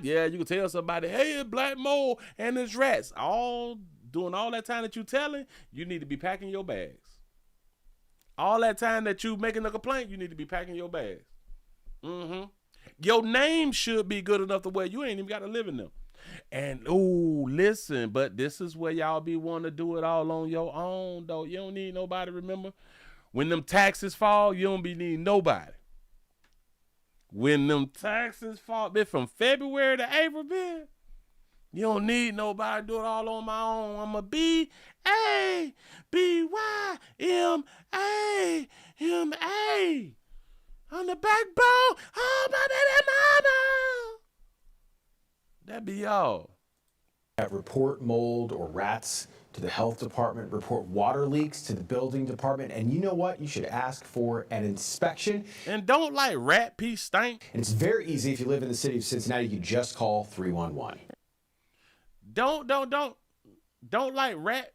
Yeah, you can tell somebody, hey, it's black mold and it's rats. Doing all that time that you telling, you need to be packing your bags. All that time that you making a complaint, you need to be packing your bags. Your name should be good enough to where you ain't even got to live in them. And, listen, but this is where y'all be wanting to do it all on your own, though. You don't need nobody, remember? When them taxes fall, you don't be needing nobody. When them taxes fall, bitch, from February to April, bitch, you don't need nobody to do it all on my own. I'm a B-A-B-Y-M-A-M-A. On the backbone, oh, my baby mama. That be y'all. Report mold or rats to the health department, report water leaks to the building department, and you know what? You should ask for an inspection. And don't like rat pee stink. And it's very easy if you live in the city of Cincinnati, you just call 311. Don't like rat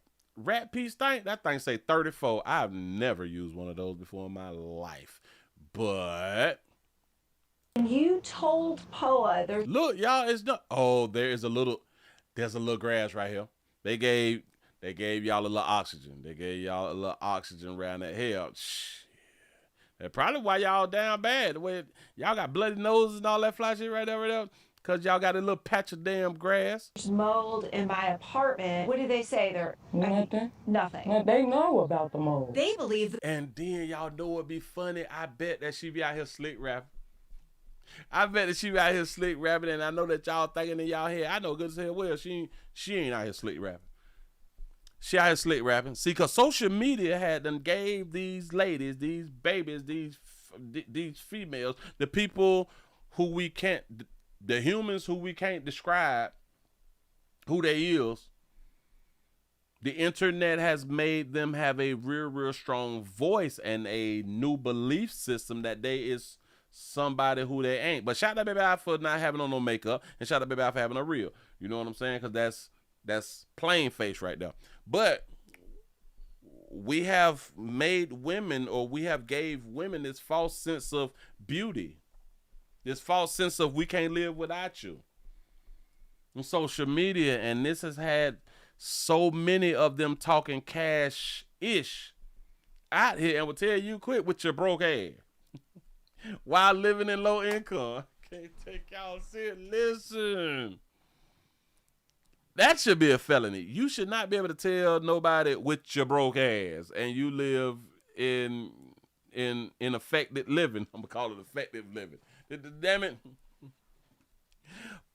pee stink. That thing say 34. I've never used one of those before in my life. But You told POA there's look, y'all, it's not. Oh, there's a little grass right here. They gave y'all a little oxygen. They gave y'all a little oxygen around that. Hell, That's probably why y'all down bad. The way y'all got bloody noses and all that fly shit right there. Because y'all got a little patch of damn grass. There's mold in my apartment. What do they say? Nothing. Nothing. They know about the mold. They believe And then y'all know what'd be funny? I bet that she be out here slick rapping. I bet that she be out here slick rapping, and I know that y'all thinking in y'all head, I know good as hell well, she ain't out here slick rapping. She out here slick rapping. See, because social media had done gave these ladies, these babies, these females, the people who we can't, the humans who we can't describe who they is, the internet has made them have a real strong voice and a new belief system that they is somebody who they ain't. But shout out to Baby I for not having on no makeup, and shout out to Baby I for having a real. You know what I'm saying? Because that's plain face right there. But we have made women, or we have gave women this false sense of beauty. This false sense of we can't live without you. On social media, and this has had so many of them talking cash-ish out here and will tell you quit with your broke ass while living in low income. Can't take y'all serious. Listen. That should be a felony. You should not be able to tell nobody with your broke ass and you live in effective living. I'm gonna call it effective living. Damn it.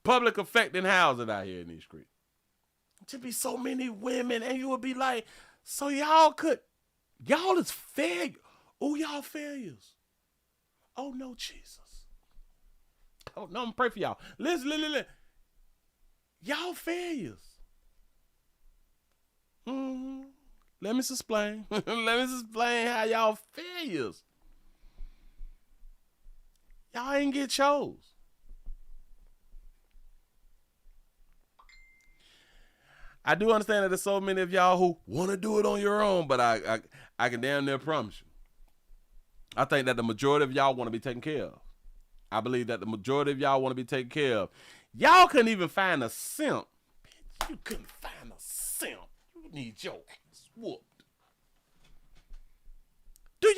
Public affecting housing out here in these streets. Should be so many women, and you would be like, so y'all is failure. Oh, y'all failures. Oh no, Jesus. Oh no, I'm praying for y'all. Listen. Y'all failures. Let me explain. Let me explain how y'all failures. Y'all ain't get chose. I do understand that there's so many of y'all who want to do it on your own, but I can damn near promise you. I think that the majority of y'all want to be taken care of. I believe that the majority of y'all want to be taken care of. Y'all couldn't even find a simp. Bitch, you couldn't find a simp. You need your ass whooped. Do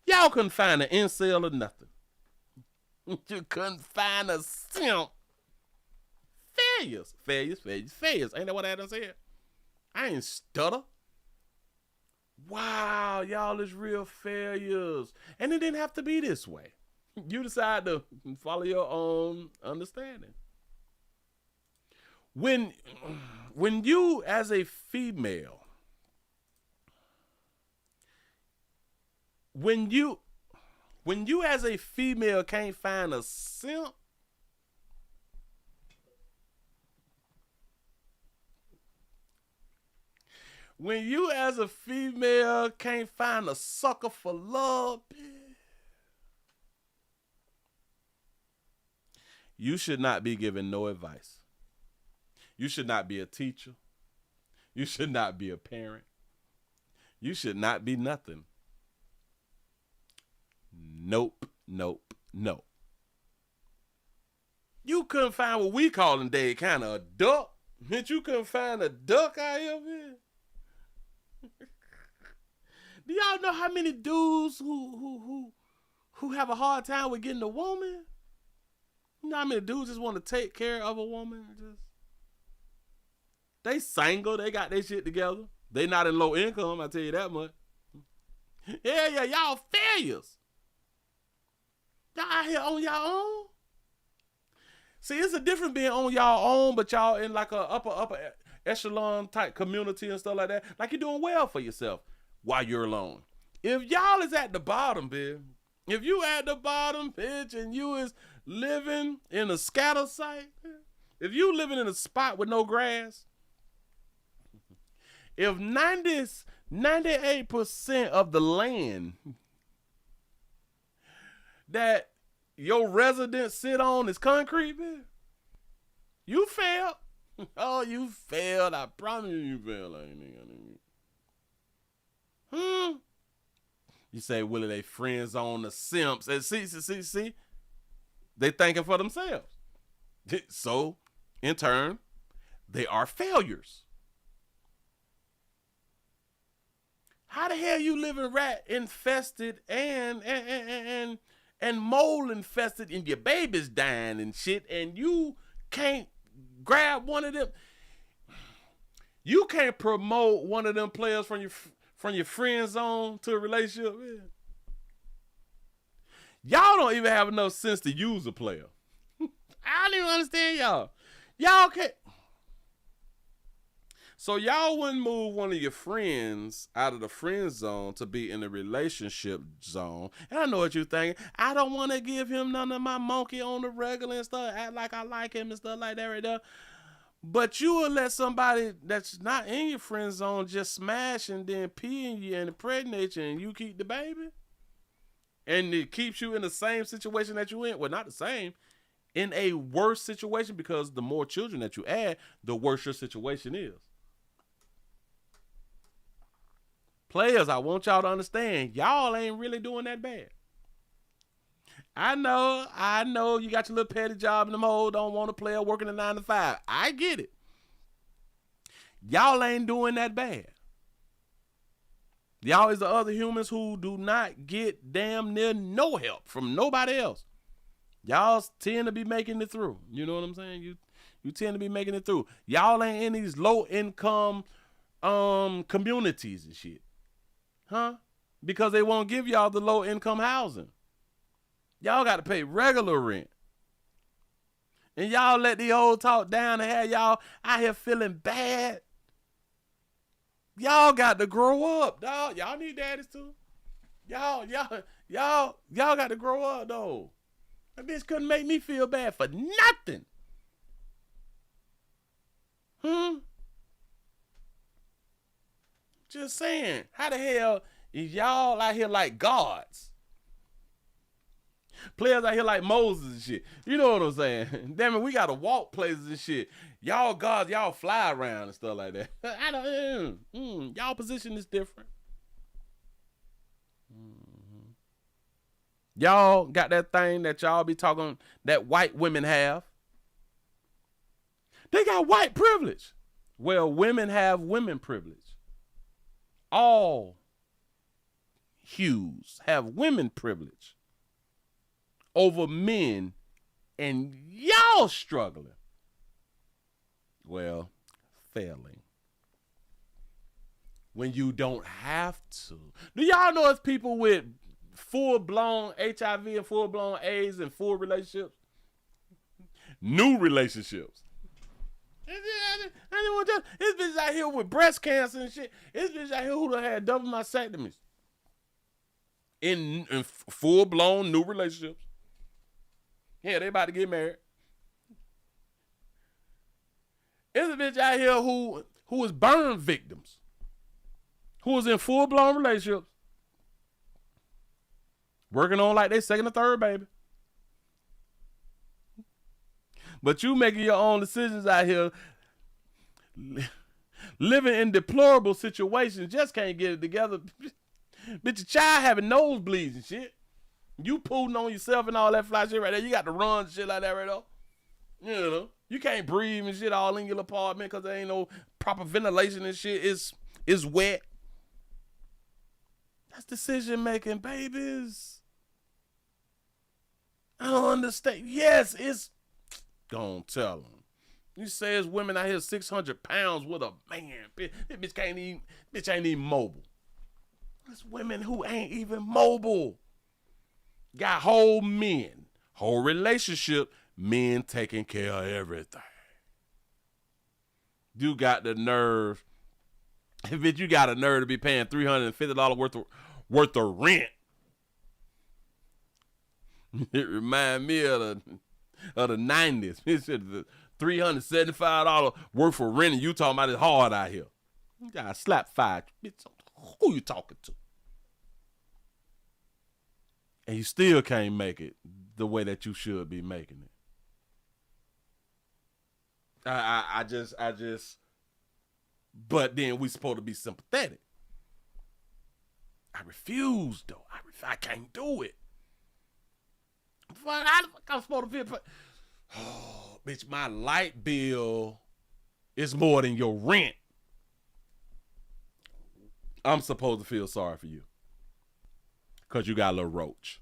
y'all couldn't find an incel or nothing. You couldn't find a simp. Failures. Ain't that what Adam said? I ain't stutter. Wow, y'all is real failures. And it didn't have to be this way. You decide to follow your own understanding. When you as a female, when you as a female can't find a simp, when you as a female can't find a sucker for love, you should not be giving no advice. You should not be a teacher. You should not be a parent. You should not be nothing. Nope. You couldn't find what we call in day kind of a duck. Bitch, you couldn't find a duck out here, man. Do y'all know how many dudes who have a hard time with getting a woman? You know how many dudes just want to take care of a woman? They single, they got their shit together. They not in low income, I tell you that much. Yeah, y'all failures. Y'all out here on y'all own. See, it's a difference being on y'all own, but y'all in like a upper echelon type community and stuff like that. Like you're doing well for yourself while you're alone. If y'all is at the bottom, bitch. If you at the bottom, bitch, and you is living in a scatter site, if you living in a spot with no grass, if 98% of the land that your residents sit on is concrete, bitch, you failed. Oh, you failed. I promise you failed. You say, Willie, they friends on the simps. And see. They thinking for themselves. So, in turn, they are failures. How the hell you living rat infested and mold infested and your baby's dying and shit, and you can't grab one of them? You can't promote one of them players from your friend zone to a relationship. Man. Y'all don't even have enough sense to use a player. I don't even understand y'all. Y'all can't. So y'all wouldn't move one of your friends out of the friend zone to be in the relationship zone. And I know what you're thinking. I don't want to give him none of my monkey on the regular and stuff. Act like I like him and stuff like that right there. But you will let somebody that's not in your friend zone just smash and then pee in you and impregnate you and you keep the baby? And it keeps you in the same situation that you in. Well, not the same. In a worse situation, because the more children that you add, the worse your situation is. Players, I want y'all to understand, y'all ain't really doing that bad. I know you got your little petty job in them hoes, don't want a player working a 9 to 5. I get it. Y'all ain't doing that bad. Y'all is the other humans who do not get damn near no help from nobody else. Y'all tend to be making it through. You know what I'm saying? You tend to be making it through. Y'all ain't in these low income communities and shit. Huh? Because they won't give y'all the low income housing. Y'all got to pay regular rent. And y'all let the old talk down and have y'all out here feeling bad. Y'all got to grow up, dog. Y'all need daddies too. Y'all got to grow up, though. That bitch couldn't make me feel bad for nothing. Just saying, how the hell is y'all out here like gods? Players out here like Moses and shit. You know what I'm saying? Damn it, we gotta walk places and shit. Y'all gods, y'all fly around and stuff like that. I don't. Y'all position is different. Y'all got that thing that y'all be talking that white women have. They got white privilege. Well, women have women privilege. All hues have women privilege over men, and y'all struggling. Well, failing. When you don't have to. Do y'all know it's people with full-blown HIV and full-blown AIDS and full relationships? New relationships. This bitch out here with breast cancer and shit. This bitch out here who done had double mastectomies. In full-blown new relationships. Yeah, they about to get married. There's a bitch out here who is burn victims. Who was in full-blown relationships. Working on like they second or third baby. But you making your own decisions out here. Living in deplorable situations. Just can't get it together. Bitch, your child having nosebleeds and shit. You pulling on yourself and all that fly shit right there. You got to run shit like that right there. You know. You can't breathe and shit all in your apartment because there ain't no proper ventilation and shit. It's wet. That's decision making, babies. I don't understand. Yes, it's... Don't tell them. You say it's women out here 600 pounds with a man. This bitch ain't even mobile. It's women who ain't even mobile. Got whole men. Whole relationship. Men taking care of everything. You got the nerve. Bitch, you got a nerve to be paying $350 worth of rent. It remind me of the 90s. It's the $375 worth of rent, and you talking about it's hard out here. You got to slap five. Bitch, who you talking to? And you still can't make it the way that you should be making it. I just, but then we supposed to be sympathetic. I refuse, though. I can't do it. I'm supposed to feel. Oh, bitch, my light bill is more than your rent. I'm supposed to feel sorry for you. Because you got a little roach.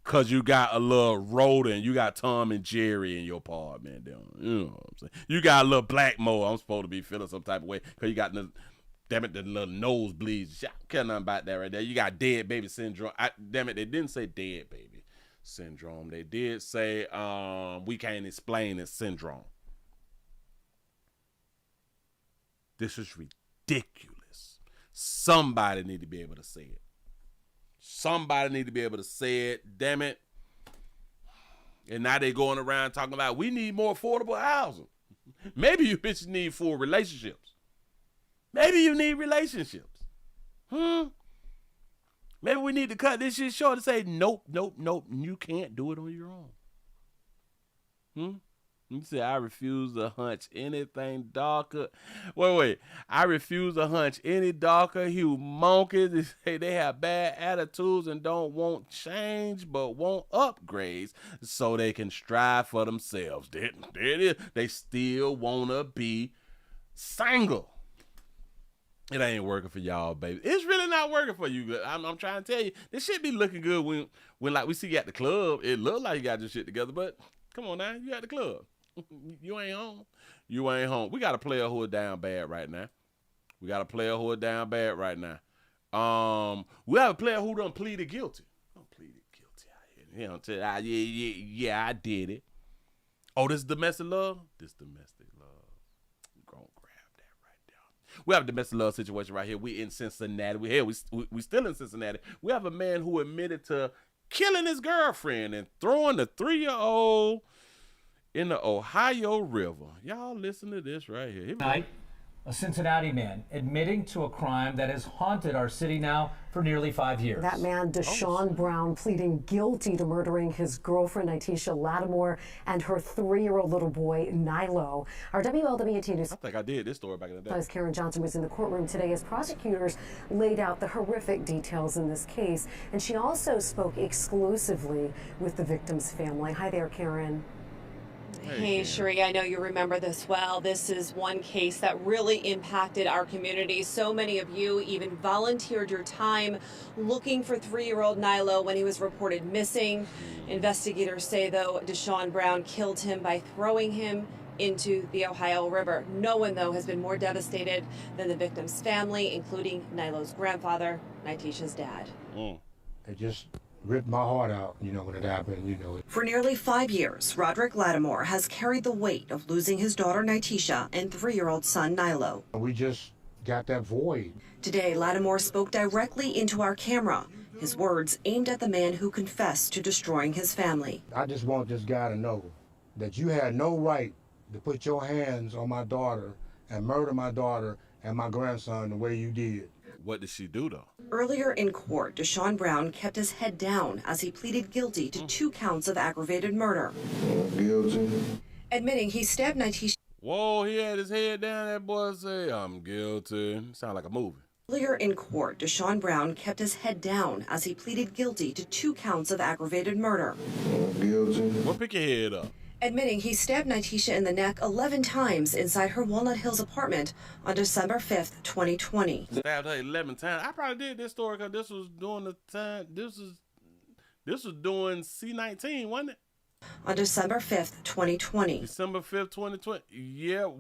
Because you got a little rodent. You got Tom and Jerry in your apartment. You know what I'm saying? You got a little black mold. I'm supposed to be feeling some type of way. Because you got the little nosebleeds. I don't care nothing about that right there. You got dead baby syndrome. Damn it, they didn't say dead baby syndrome. They did say we can't explain it syndrome. This is ridiculous. Somebody need to be able to say it. Somebody need to be able to say it. Damn it. And now they going around talking about we need more affordable housing. Maybe you bitches need full relationships. Maybe you need relationships. Maybe we need to cut this shit short and say, nope. You can't do it on your own. You say, I refuse to hunch anything darker. Wait. I refuse to hunch any darker hue monkeys. They say they have bad attitudes and don't want change, but want upgrades so they can strive for themselves. There it is. They still want to be single. It ain't working for y'all, baby. It's really not working for you. I'm trying to tell you, this shit be looking good when like we see you at the club. It look like you got your shit together, but come on now, you at the club. You ain't home. You ain't home. We got a player who is down bad right now. We have a player who done pleaded guilty. Pleaded guilty out here. He don't tell yeah, I did it. Oh, this is domestic love? This domestic love. I'm gonna grab that right there. We have a domestic love situation right here. We in Cincinnati. We still in Cincinnati. We have a man who admitted to killing his girlfriend and throwing the 3-year-old in the Ohio River. Y'all listen to this right here. Tonight, a Cincinnati man admitting to a crime that has haunted our city now for nearly 5 years. That man, Deshaun Brown, pleading guilty to murdering his girlfriend, Nitisha Lattimore, and her 3-year-old little boy, Nilo. Our WLWT News. I think I did this story back in the day. As Karen Johnson was in the courtroom today as prosecutors laid out the horrific details in this case. And she also spoke exclusively with the victim's family. Hi there, Karen. Hey, Sheree, I know you remember this well. This is one case that really impacted our community. So many of you even volunteered your time looking for 3-year-old Nilo when he was reported missing. Investigators say, though, Deshaun Brown killed him by throwing him into the Ohio River. No one, though, has been more devastated than the victim's family, including Nilo's grandfather, Nitisha's dad. It just ripped my heart out, when it happened, For nearly 5 years, Roderick Lattimore has carried the weight of losing his daughter Nitisha and 3-year-old son Nilo. We just got that void. Today, Lattimore spoke directly into our camera, his words aimed at the man who confessed to destroying his family. I just want this guy to know that you had no right to put your hands on my daughter and murder my daughter and my grandson the way you did. What did she do, though? Earlier in court, Deshaun Brown kept his head down as he pleaded guilty to 2 counts of aggravated murder. Guilty. Admitting he stabbed Nitisha. Whoa, he had his head down. That boy say, I'm guilty. Sound like a movie. Earlier in court, Deshaun Brown kept his head down as he pleaded guilty to 2 counts of aggravated murder. Guilty. Well, pick your head up. Admitting he stabbed Nitisha in the neck 11 times inside her Walnut Hills apartment on December 5th, 2020. Stabbed her 11 times. I probably did this story because this was during the time, this was during C-19, wasn't it? On December 5th, 2020. December 5th, 2020. Yeah,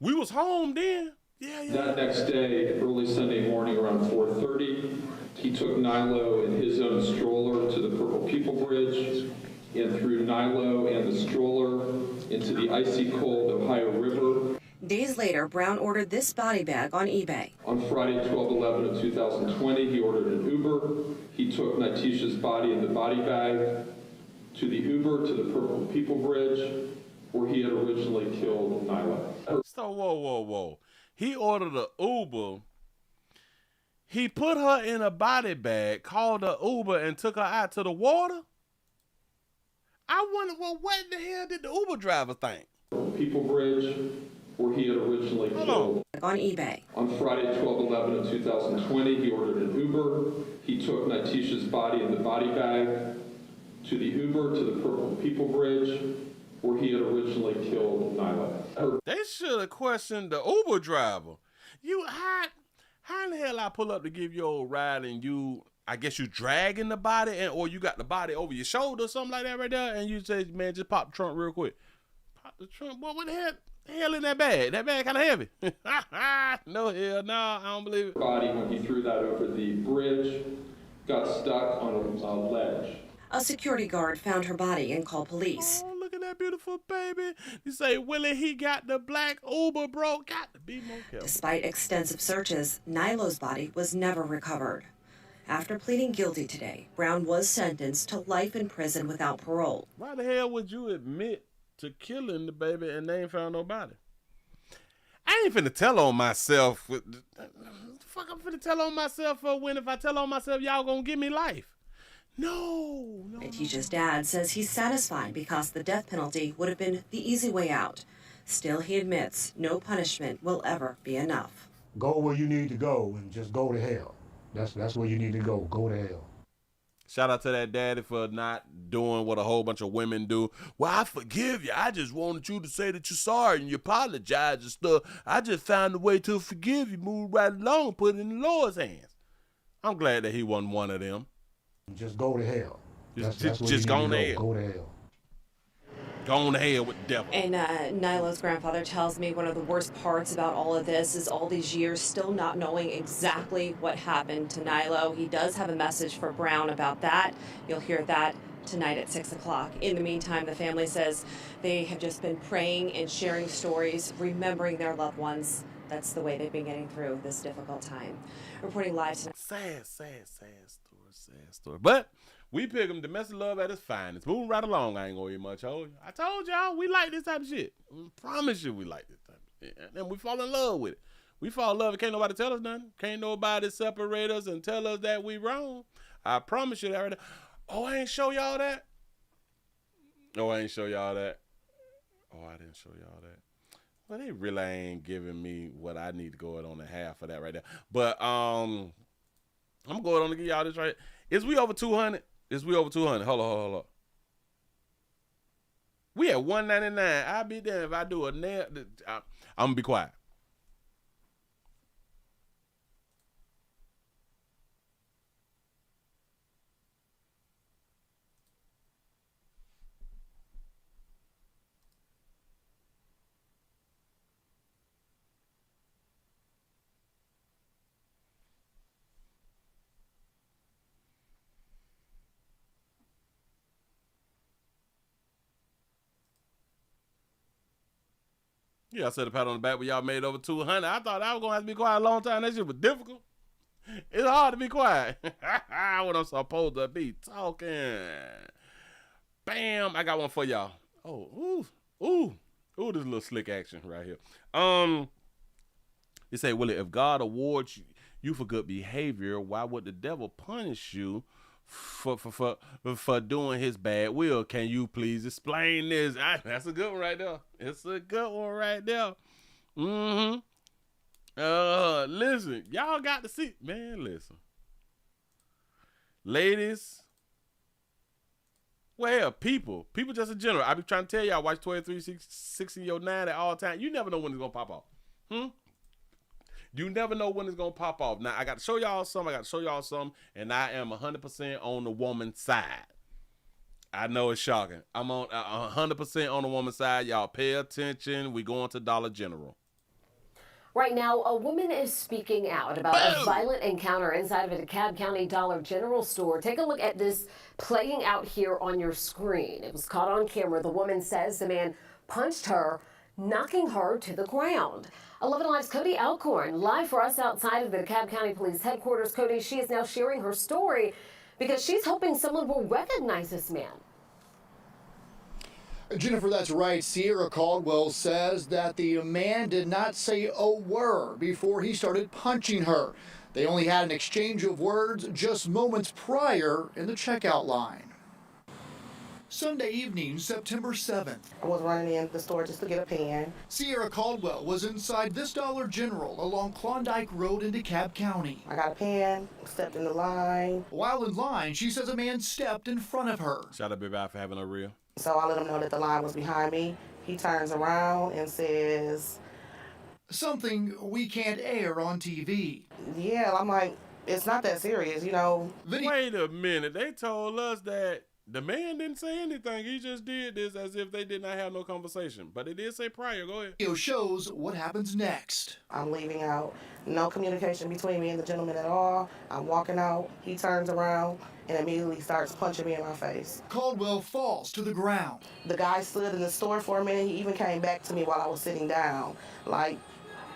we was home then. Yeah. That next day, early Sunday morning around 4:30, he took Nilo in his own stroller to the Purple People Bridge and threw Nilo and the stroller into the icy cold Ohio River. Days later, Brown ordered this body bag on eBay. On Friday, 12/11 of 2020, he ordered an Uber. He took Nitisha's body in the body bag to the Uber to the Purple People Bridge, where he had originally killed Nilo. So, whoa. He ordered an Uber. He put her in a body bag, called her Uber, and took her out to the water? I wonder, well, what the hell did the Uber driver think? People Bridge, where he had originally killed. On eBay. On Friday, 12/11 of 2020, he ordered an Uber. He took Nitisha's body in the body bag to the Uber to the Purple People Bridge, where he had originally killed Nilo. They should have questioned the Uber driver. How in the hell I pull up to give you a ride and you, I guess you dragging the body or you got the body over your shoulder or something like that right there, and you say, man, just pop the trunk real quick. Pop the trunk, boy, what the hell in that bag? That bag kind of heavy. No, hell no, I don't believe it. Body, when he threw that over the bridge, got stuck on a ledge. A security guard found her body and called police. Oh, look at that beautiful baby. You say, Willie, he got the black Uber, bro. Got to be more careful. Despite extensive searches, Nilo's body was never recovered. After pleading guilty today, Brown was sentenced to life in prison without parole. Why the hell would you admit to killing the baby and they ain't found no body? I ain't finna tell on myself. Fuck, I'm finna tell on myself for when if I tell on myself, y'all gonna give me life. No. Atijah's dad says he's satisfied because the death penalty would have been the easy way out. Still, he admits no punishment will ever be enough. Go where you need to go and just go to hell. That's where you need to go. Go to hell. Shout out to that daddy for not doing what a whole bunch of women do. Well, I forgive you. I just wanted you to say that you're sorry and you apologize and stuff. I just found a way to forgive you. Move right along, put it in the Lord's hands. I'm glad that he wasn't one of them. Just go to hell. Just go to hell. Go to hell. Go to hell with the devil. And Nilo's grandfather tells me one of the worst parts about all of this is all these years still not knowing exactly what happened to Nilo. He does have a message for Brown about that. You'll hear that tonight at 6 o'clock. In the meantime, the family says they have just been praying and sharing stories, remembering their loved ones. That's the way they've been getting through this difficult time. Reporting live tonight. Sad story. But we pick them domestic love at its finest. Moving right along, I ain't gonna eat much hold you. I told y'all we like this type of shit. I promise you we like this type of shit. And we fall in love with it. We fall in love and can't nobody tell us nothing. Can't nobody separate us and tell us that we wrong. I promise you that right there. Oh, I ain't show y'all that? Oh, I didn't show y'all that. Well, they really ain't giving me what I need to go on the half of that right there. But I'm going on to give y'all this right. Is we over 200? Hold on. We at 199. I'll be there if I do a nail. I'm gonna be quiet. Yeah, I said a pat on the back, but y'all made over 200. I thought I was going to have to be quiet a long time. That shit was difficult. It's hard to be quiet. What I'm supposed to be talking. Bam. I got one for y'all. Oh, ooh, this little slick action right here. They say, Willie, if God awards you for good behavior, why would the devil punish you for doing his bad will? Can you please explain this? That's a good one right there. It's a good one right there. Listen, y'all got to see, man, listen. Ladies, well, people just in general. I be trying to tell y'all, watch 2360 your 9 at all times. You never know when it's going to pop off. You never know when it's going to pop off. Now, I got to show y'all some, and I am 100% on the woman's side. I know it's shocking. I'm on 100% on the woman's side. Y'all pay attention. We going to Dollar General. Right now, a woman is speaking out about a violent encounter inside of a DeKalb County Dollar General store. Take a look at this playing out here on your screen. It was caught on camera. The woman says the man punched her, knocking her to the ground. 11 Alive's Cody Alcorn, live for us outside of the DeKalb County Police Headquarters. Cody, she is now sharing her story because she's hoping someone will recognize this man. Jennifer, that's right. Sierra Caldwell says that the man did not say a word before he started punching her. They only had an exchange of words just moments prior in the checkout line. Sunday evening, September 7th. I was running in the store just to get a pen. Sierra Caldwell was inside this Dollar General along Klondike Road in DeKalb County. I got a pen, stepped in the line. While in line, she says a man stepped in front of her. Shout out, baby, for having a reel. So I let him know that the line was behind me. He turns around and says, Something we can't air on TV. Yeah, I'm like, it's not that serious, you know. Wait a minute. They told us that the man didn't say anything. He just did this as if they did not have no conversation. But it did say prior. Go ahead. Video shows what happens next. I'm leaving out. No communication between me and the gentleman at all. I'm walking out. He turns around and immediately starts punching me in my face. Caldwell falls to the ground. The guy stood in the store for a minute. He even came back to me while I was sitting down, like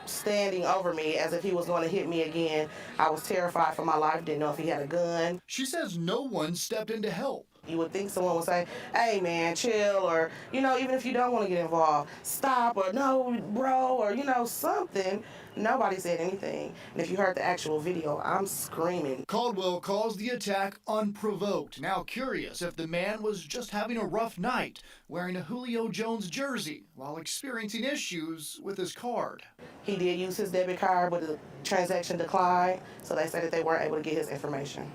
standing over me as if he was going to hit me again. I was terrified for my life, didn't know if he had a gun. She says no one stepped in to help. You would think someone would say, hey man, chill, or, you know, even if you don't want to get involved, stop, or no, bro, or, you know, something. Nobody said anything. And if you heard the actual video, I'm screaming. Caldwell calls the attack unprovoked. Now curious if the man was just having a rough night, wearing a Julio Jones jersey while experiencing issues with his card. He did use his debit card, but the transaction declined, so they said that they weren't able to get his information.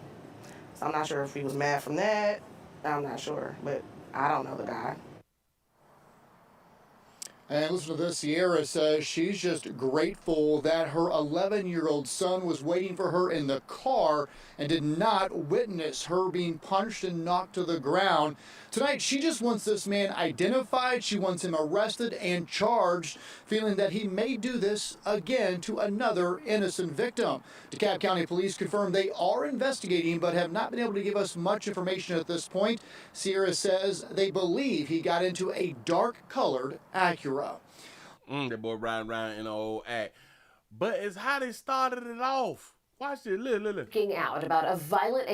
So I'm not sure if he was mad from that. I'm not sure, but I don't know the guy. And listen to this, Sierra says she's just grateful that her 11-year-old son was waiting for her in the car and did not witness her being punched and knocked to the ground. Tonight, she just wants this man identified. She wants him arrested and charged, feeling that he may do this again to another innocent victim. DeKalb County Police confirm they are investigating but have not been able to give us much information at this point. Sierra says they believe he got into a dark-colored Acura. That boy riding around in an old act. But it's how they started it off. Watch this. Look. Speaking out about a violent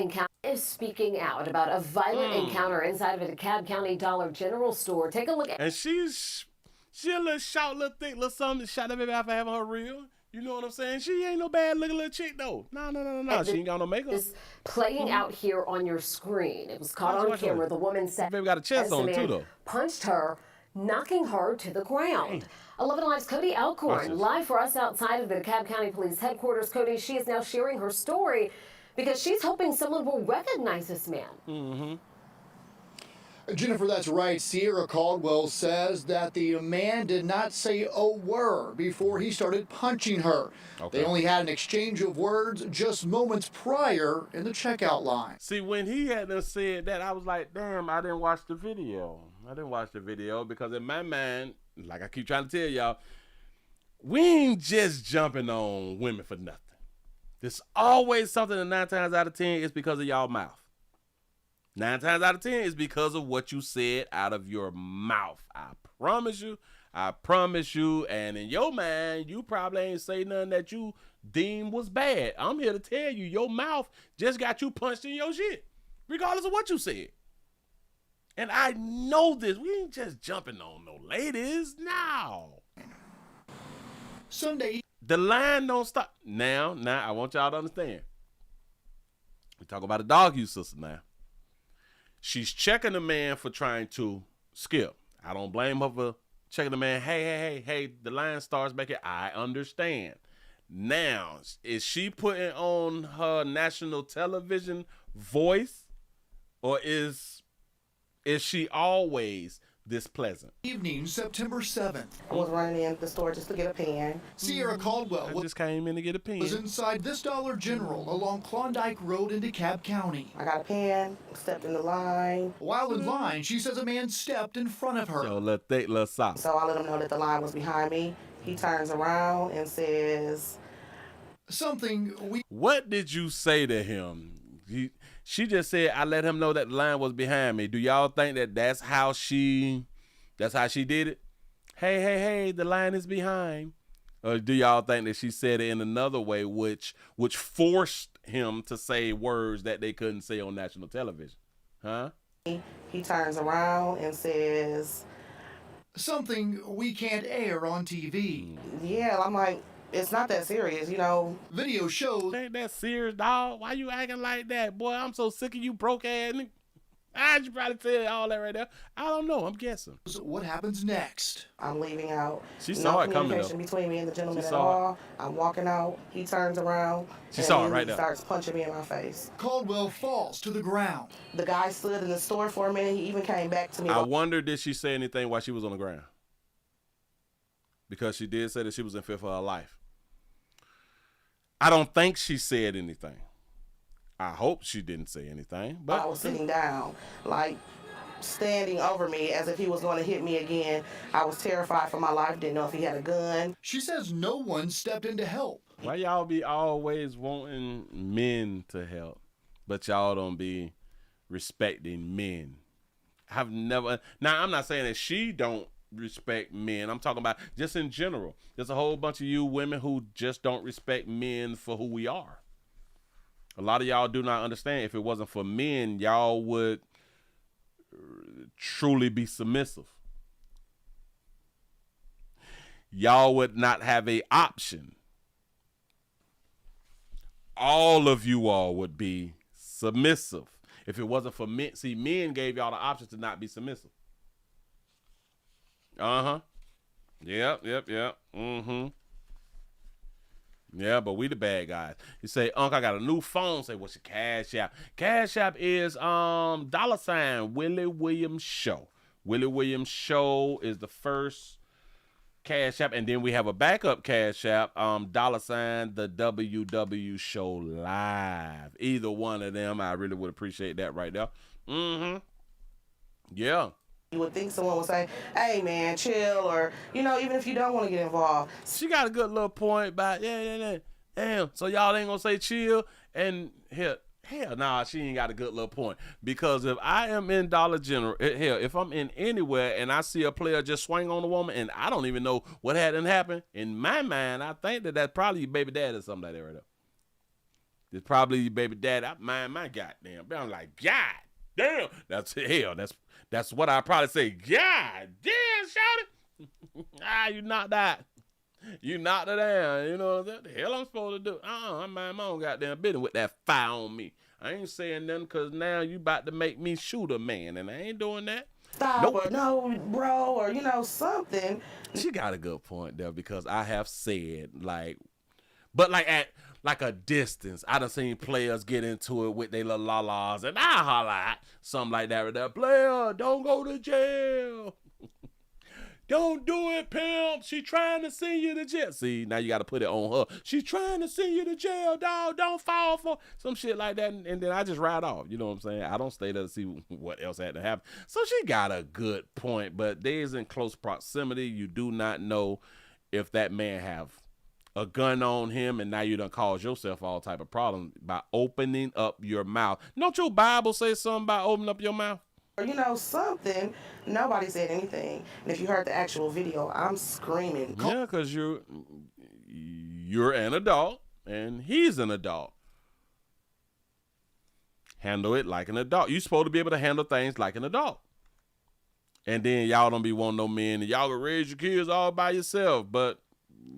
encounter inside of a DeKalb County Dollar General store. Take a look at. And she a little short, little thick, little something. Shot that baby out for having her real. You know what I'm saying? She ain't no bad looking little chick though. No. She ain't got no makeup. Is playing out here on your screen. It was caught on camera. The woman said, "Baby got a chest on too though." Punched her, knocking her to the ground. 11 Alive's Cody Alcorn, live for us outside of the DeKalb County Police headquarters. Cody, she is now sharing her story because she's hoping someone will recognize this man. Jennifer, that's right. Sierra Caldwell says that the man did not say a word before he started punching her. Okay. They only had an exchange of words just moments prior in the checkout line. See, when he had said that, I was like, damn, I didn't watch the video. Because in my mind, like I keep trying to tell y'all, we ain't just jumping on women for nothing. There's always something, and 9 times out of 10 it's because of y'all mouth. 9 times out of 10 is because of what you said out of your mouth. I promise you. And in your mind, you probably ain't say nothing that you deem was bad. I'm here to tell you, your mouth just got you punched in your shit, regardless of what you said. And I know this. We ain't just jumping on no ladies now. Sunday. The line don't stop. Now, I want y'all to understand. We talk about a dog use sister now. She's checking the man for trying to skip. I don't blame her for checking the man. Hey, the line starts back here. I understand. Now, is she putting on her national television voice, or is she always this pleasant? Evening, September 7th. I was running in the store just to get a pen. Sierra Caldwell just came in to get a pen. Was inside this Dollar General along Klondike Road in DeKalb County. I got a pen, stepped in the line. While in line, she says a man stepped in front of her. Yo, little thick, little soft. So I let him know that the line was behind me. He turns around and says, What did you say to him? She just said, I let him know that the line was behind me. Do y'all think that that's how she did it? Hey, the line is behind. Or do y'all think that she said it in another way, which forced him to say words that they couldn't say on national television? Huh? He turns around and says, something we can't air on TV. Yeah, I'm like, it's not that serious, you know. Video shows. Ain't that serious, dog? Why you acting like that? Boy, I'm so sick of you broke ass nigga. I should probably tell you all that right there. I don't know. I'm guessing. What happens next? I'm leaving out. She saw it coming, though. No communication between me and the gentleman at all. I'm walking out. He turns around. She saw it right there. Starts punching me in my face. Caldwell falls to the ground. The guy stood in the store for a minute. He even came back to me. I wonder, did she say anything while she was on the ground? because she did say that she was in fear for her life. I don't think she said anything. I hope she didn't say anything. But I was sitting down, like standing over me as if he was going to hit me again. I was terrified for my life, didn't know if he had a gun. She says no one stepped in to help. Why y'all be always wanting men to help, but y'all don't be respecting men? I've never. Now, I'm not saying that she don't respect men. I'm talking about just in general. There's a whole bunch of you women who just don't respect men for who we are. A lot of y'all do not understand. If it wasn't for men, y'all would truly be submissive. Y'all would not have a option. All of you all would be submissive. If it wasn't for men, see, men gave y'all the option to not be submissive. Uh-huh. Yep. Mm-hmm. Yeah, but we the bad guys. You say, Unc, I got a new phone. Say, what's your Cash App? Cash App is $ Willie Williams Show. Willie Williams Show is the first Cash App, and then we have a backup Cash App, $ the WW Show Live. Either one of them, I really would appreciate that right there. Mm-hmm. Yeah. You would think someone would say, hey, man, chill, or, even if you don't want to get involved. She got a good little point about, yeah. Damn, so y'all ain't going to say chill? And hell, nah, she ain't got a good little point. Because if I am in Dollar General, hell, if I'm in anywhere and I see a player just swing on a woman and I don't even know what hadn't happened, in my mind, I think that's probably your baby daddy or something like that right there. It's probably your baby daddy. I mind my goddamn. I'm like, God damn. That's what I probably say. God damn, shawty. You knocked that. You knocked it down. You know what the hell I'm supposed to do? I mind my own goddamn business with that fire on me. I ain't saying nothing because now you about to make me shoot a man, and I ain't doing that. Stop, nope. Or no, bro, or, something. She got a good point there because I have said, but at a distance, I done seen players get into it with their little la-las, and I holler at something like that with that player. Don't go to jail. Don't do it, pimp. She trying to send you to jail. See, now you got to put it on her. She trying to send you to jail, dog. Don't fall for some shit like that. And then I just ride off. You know what I'm saying? I don't stay there to see what else had to happen. So she got a good point, but days in close proximity, you do not know if that man have a gun on him, and now you done cause yourself all type of problems by opening up your mouth. Don't your Bible say something about opening up your mouth? Or, something. Nobody said anything. And if you heard the actual video, I'm screaming. Yeah, because you're an adult, and he's an adult. Handle it like an adult. You're supposed to be able to handle things like an adult. And then y'all don't be wanting no men, and y'all can raise your kids all by yourself, but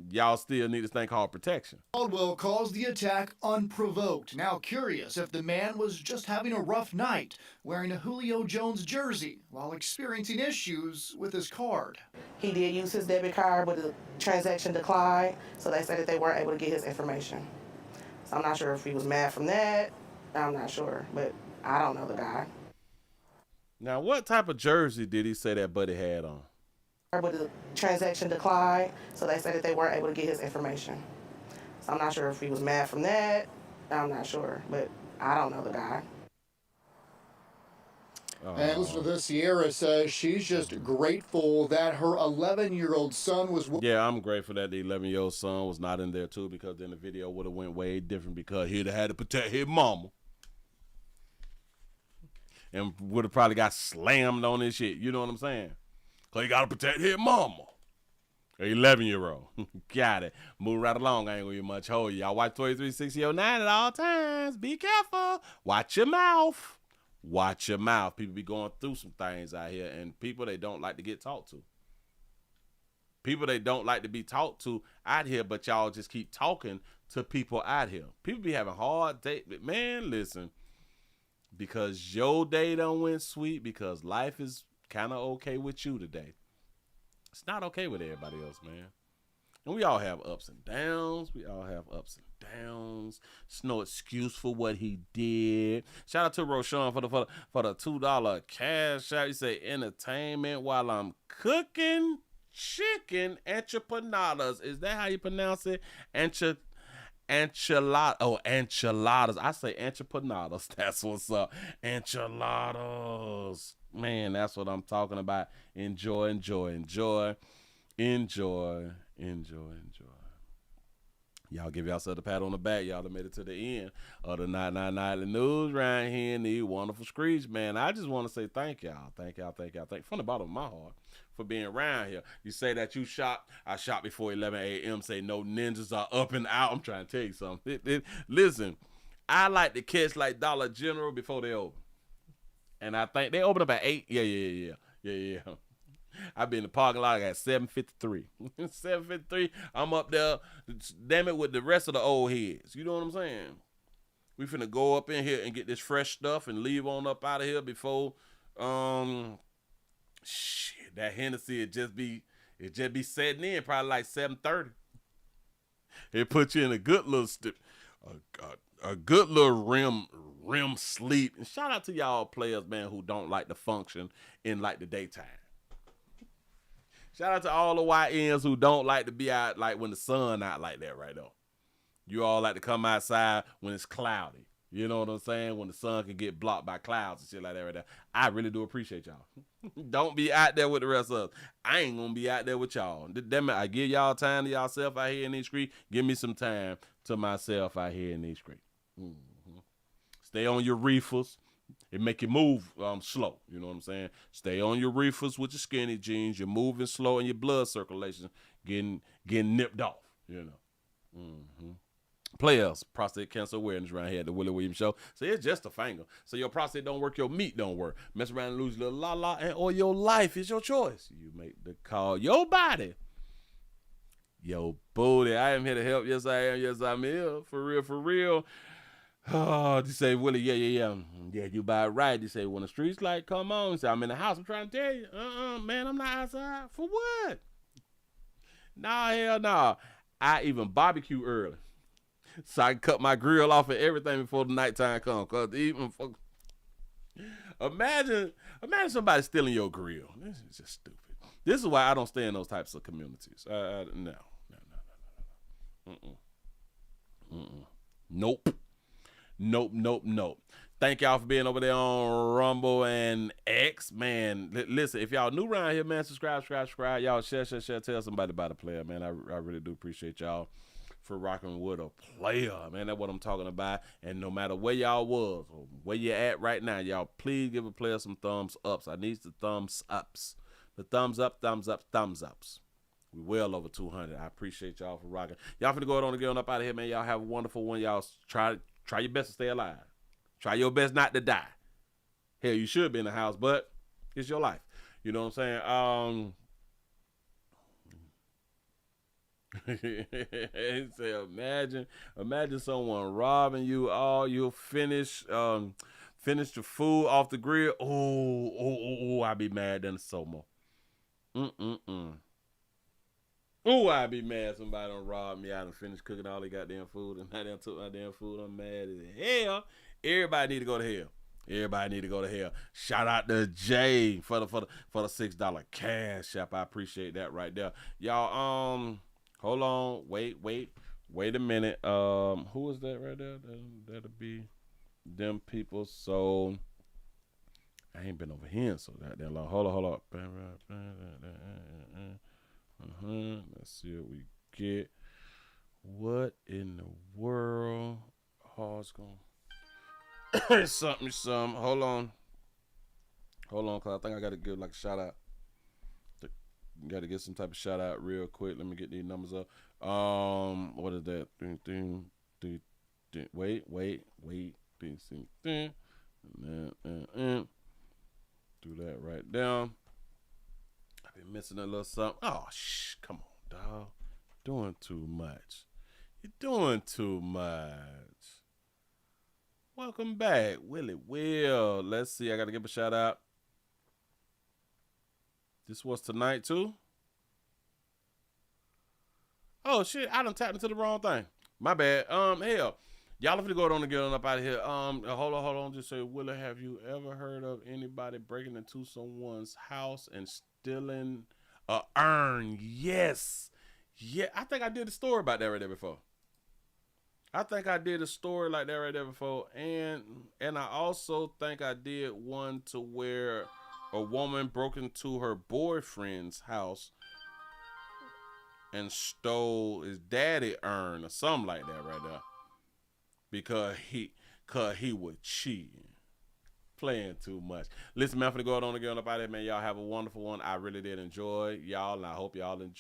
y'all still need this thing called protection. Caldwell calls the attack unprovoked. Now curious if the man was just having a rough night, wearing a Julio Jones jersey while experiencing issues with his card. He did use his debit card, but the transaction declined, so they said that they weren't able to get his information. So I'm not sure if he was mad from that. I'm not sure, but I don't know the guy. Now, what type of jersey did he say that buddy had on? But the transaction declined, so they said that they weren't able to get his information. So I'm not sure if he was mad from that. I'm not sure, but I don't know the guy. And listen to this, Sierra says she's just grateful that her 11-year-old son was... Yeah, I'm grateful that the 11-year-old son was not in there too, because then the video would have went way different because he'd have had to protect his mama. And would have probably got slammed on his shit, you know what I'm saying? So he got to protect his mama. 11-year-old. Got it. Move right along. I ain't going to much hold you. Y'all watch 236009 at all times. Be careful. Watch your mouth. Watch your mouth. People be going through some things out here, and people they don't like to get talked to. People they don't like to be talked to out here, but y'all just keep talking to people out here. People be having hard days. Man, listen. Because your day done went sweet, because life is kind of okay with you today. It's not okay with everybody else, man. And we all have ups and downs. It's no excuse for what he did. Shout out to Roshan for the $2 cash out. You say entertainment while I'm cooking chicken enchiladas. Is that how you pronounce it? Enchilada. Oh, enchiladas. I say enchiladas. That's what's up. Enchiladas. Man, that's what I'm talking about. Enjoy, enjoy, enjoy. Enjoy, enjoy, enjoy. Y'all give yourself a pat on the back. Y'all done made it to the end of the 999 News right here in the wonderful streets, man. I just want to say thank y'all. Thank y'all, thank y'all. From the bottom of my heart for being around here. You say that you shop. I shop before 11 a.m. Say no ninjas are up and out. I'm trying to tell you something. Listen, I like to catch like Dollar General before they open. And I think they open up at 8. Yeah. I've been in the parking lot at 7:53. 7:53. I'm up there, damn it, with the rest of the old heads. You know what I'm saying? We finna go up in here and get this fresh stuff and leave on up out of here before that Hennessy it just be setting in probably like 7:30. It put you in a good little a good little REM sleep. And shout out to y'all players, man, who don't like to function in like the daytime. Shout out to all the YNs who don't like to be out like when the sun out like that right now. You all like to come outside when it's cloudy. You know what I'm saying? When the sun can get blocked by clouds and shit like that right there. I really do appreciate y'all. Don't be out there with the rest of us. I ain't gonna be out there with y'all. Damn it, I give y'all time to yourself out here in these streets. Give me some time to myself out here in these streets. Mm-hmm. Stay on your reefers. It make you move slow. You know what I'm saying? Stay on your reefers with your skinny jeans. You're moving slow and your blood circulation getting nipped off. You know. Mm-hmm. Players, prostate cancer awareness right here at the Willie Williams Show. So it's just a finger. So your prostate don't work, your meat don't work. Mess around and lose a little la-la, and or your life is your choice. You make the call. Your body. Your booty. I am here to help. Yes, I am. Yes, I'm here. For real, for real. Oh, you say, Willie, yeah, you buy it right. You say, when the streets like, come on. You say, I'm in the house. I'm trying to tell you. Man, I'm not outside. For what? Nah, hell nah. I even barbecue early. So I can cut my grill off and everything before the nighttime comes. Cause even imagine somebody stealing your grill. This is just stupid. This is why I don't stay in those types of communities. No. Nope. Thank y'all for being over there on Rumble and X. Man, listen, if y'all new around here, man, subscribe. Y'all share. Tell somebody about a player, man. I really do appreciate y'all for rocking with a player, man. That's what I'm talking about. And no matter where y'all was or where you at right now, y'all please give a player some thumbs ups. I need the thumbs ups. The thumbs ups. We well over 200. I appreciate y'all for rocking. Y'all finna go on and get up out of here, man. Y'all have a wonderful one. Y'all try your best to stay alive. Try your best not to die. Hell, you should be in the house, but it's your life. You know what I'm saying? He said, imagine someone robbing you. Oh, you'll finish the food off the grill. Oh, I'd be mad then so more. Oh, I'd be mad somebody done robbed me. I done finished cooking all the goddamn food and I done took my damn food. I'm mad as hell. Everybody need to go to hell. Shout out to Jay for the $6 cash app. I appreciate that right there. Y'all, hold on. Wait a minute. Who is that right there? That'll be them people. So I ain't been over here so goddamn long. Hold on. Let's see what we get. What in the world? Oh, it's going something. Hold on, cause I think I gotta give like a shout out. Gotta get some type of shout out real quick. Let me get these numbers up. What is that? Wait. Do that right down. I've been missing a little something. Oh, come on, dog. Doing too much. You're doing too much. Welcome back, Willie Will. Let's see. I got to give a shout out. This was tonight, too. Oh, shit. I done tapped into the wrong thing. My bad. Hell. Y'all have to go on and get on up out of here. Hold on. Just say, Willie, have you ever heard of anybody breaking into someone's house and stealing A urn, yes. Yeah, I think I did a story about that right there before. I think I did a story like that right there before. And I also think I did one to where a woman broke into her boyfriend's house and stole his daddy urn or something like that right there. Because he was cheating. Playing too much. Listen, man, I'm finna go on and get on up out of here, man. Y'all have a wonderful one. I really did enjoy y'all, and I hope y'all enjoy.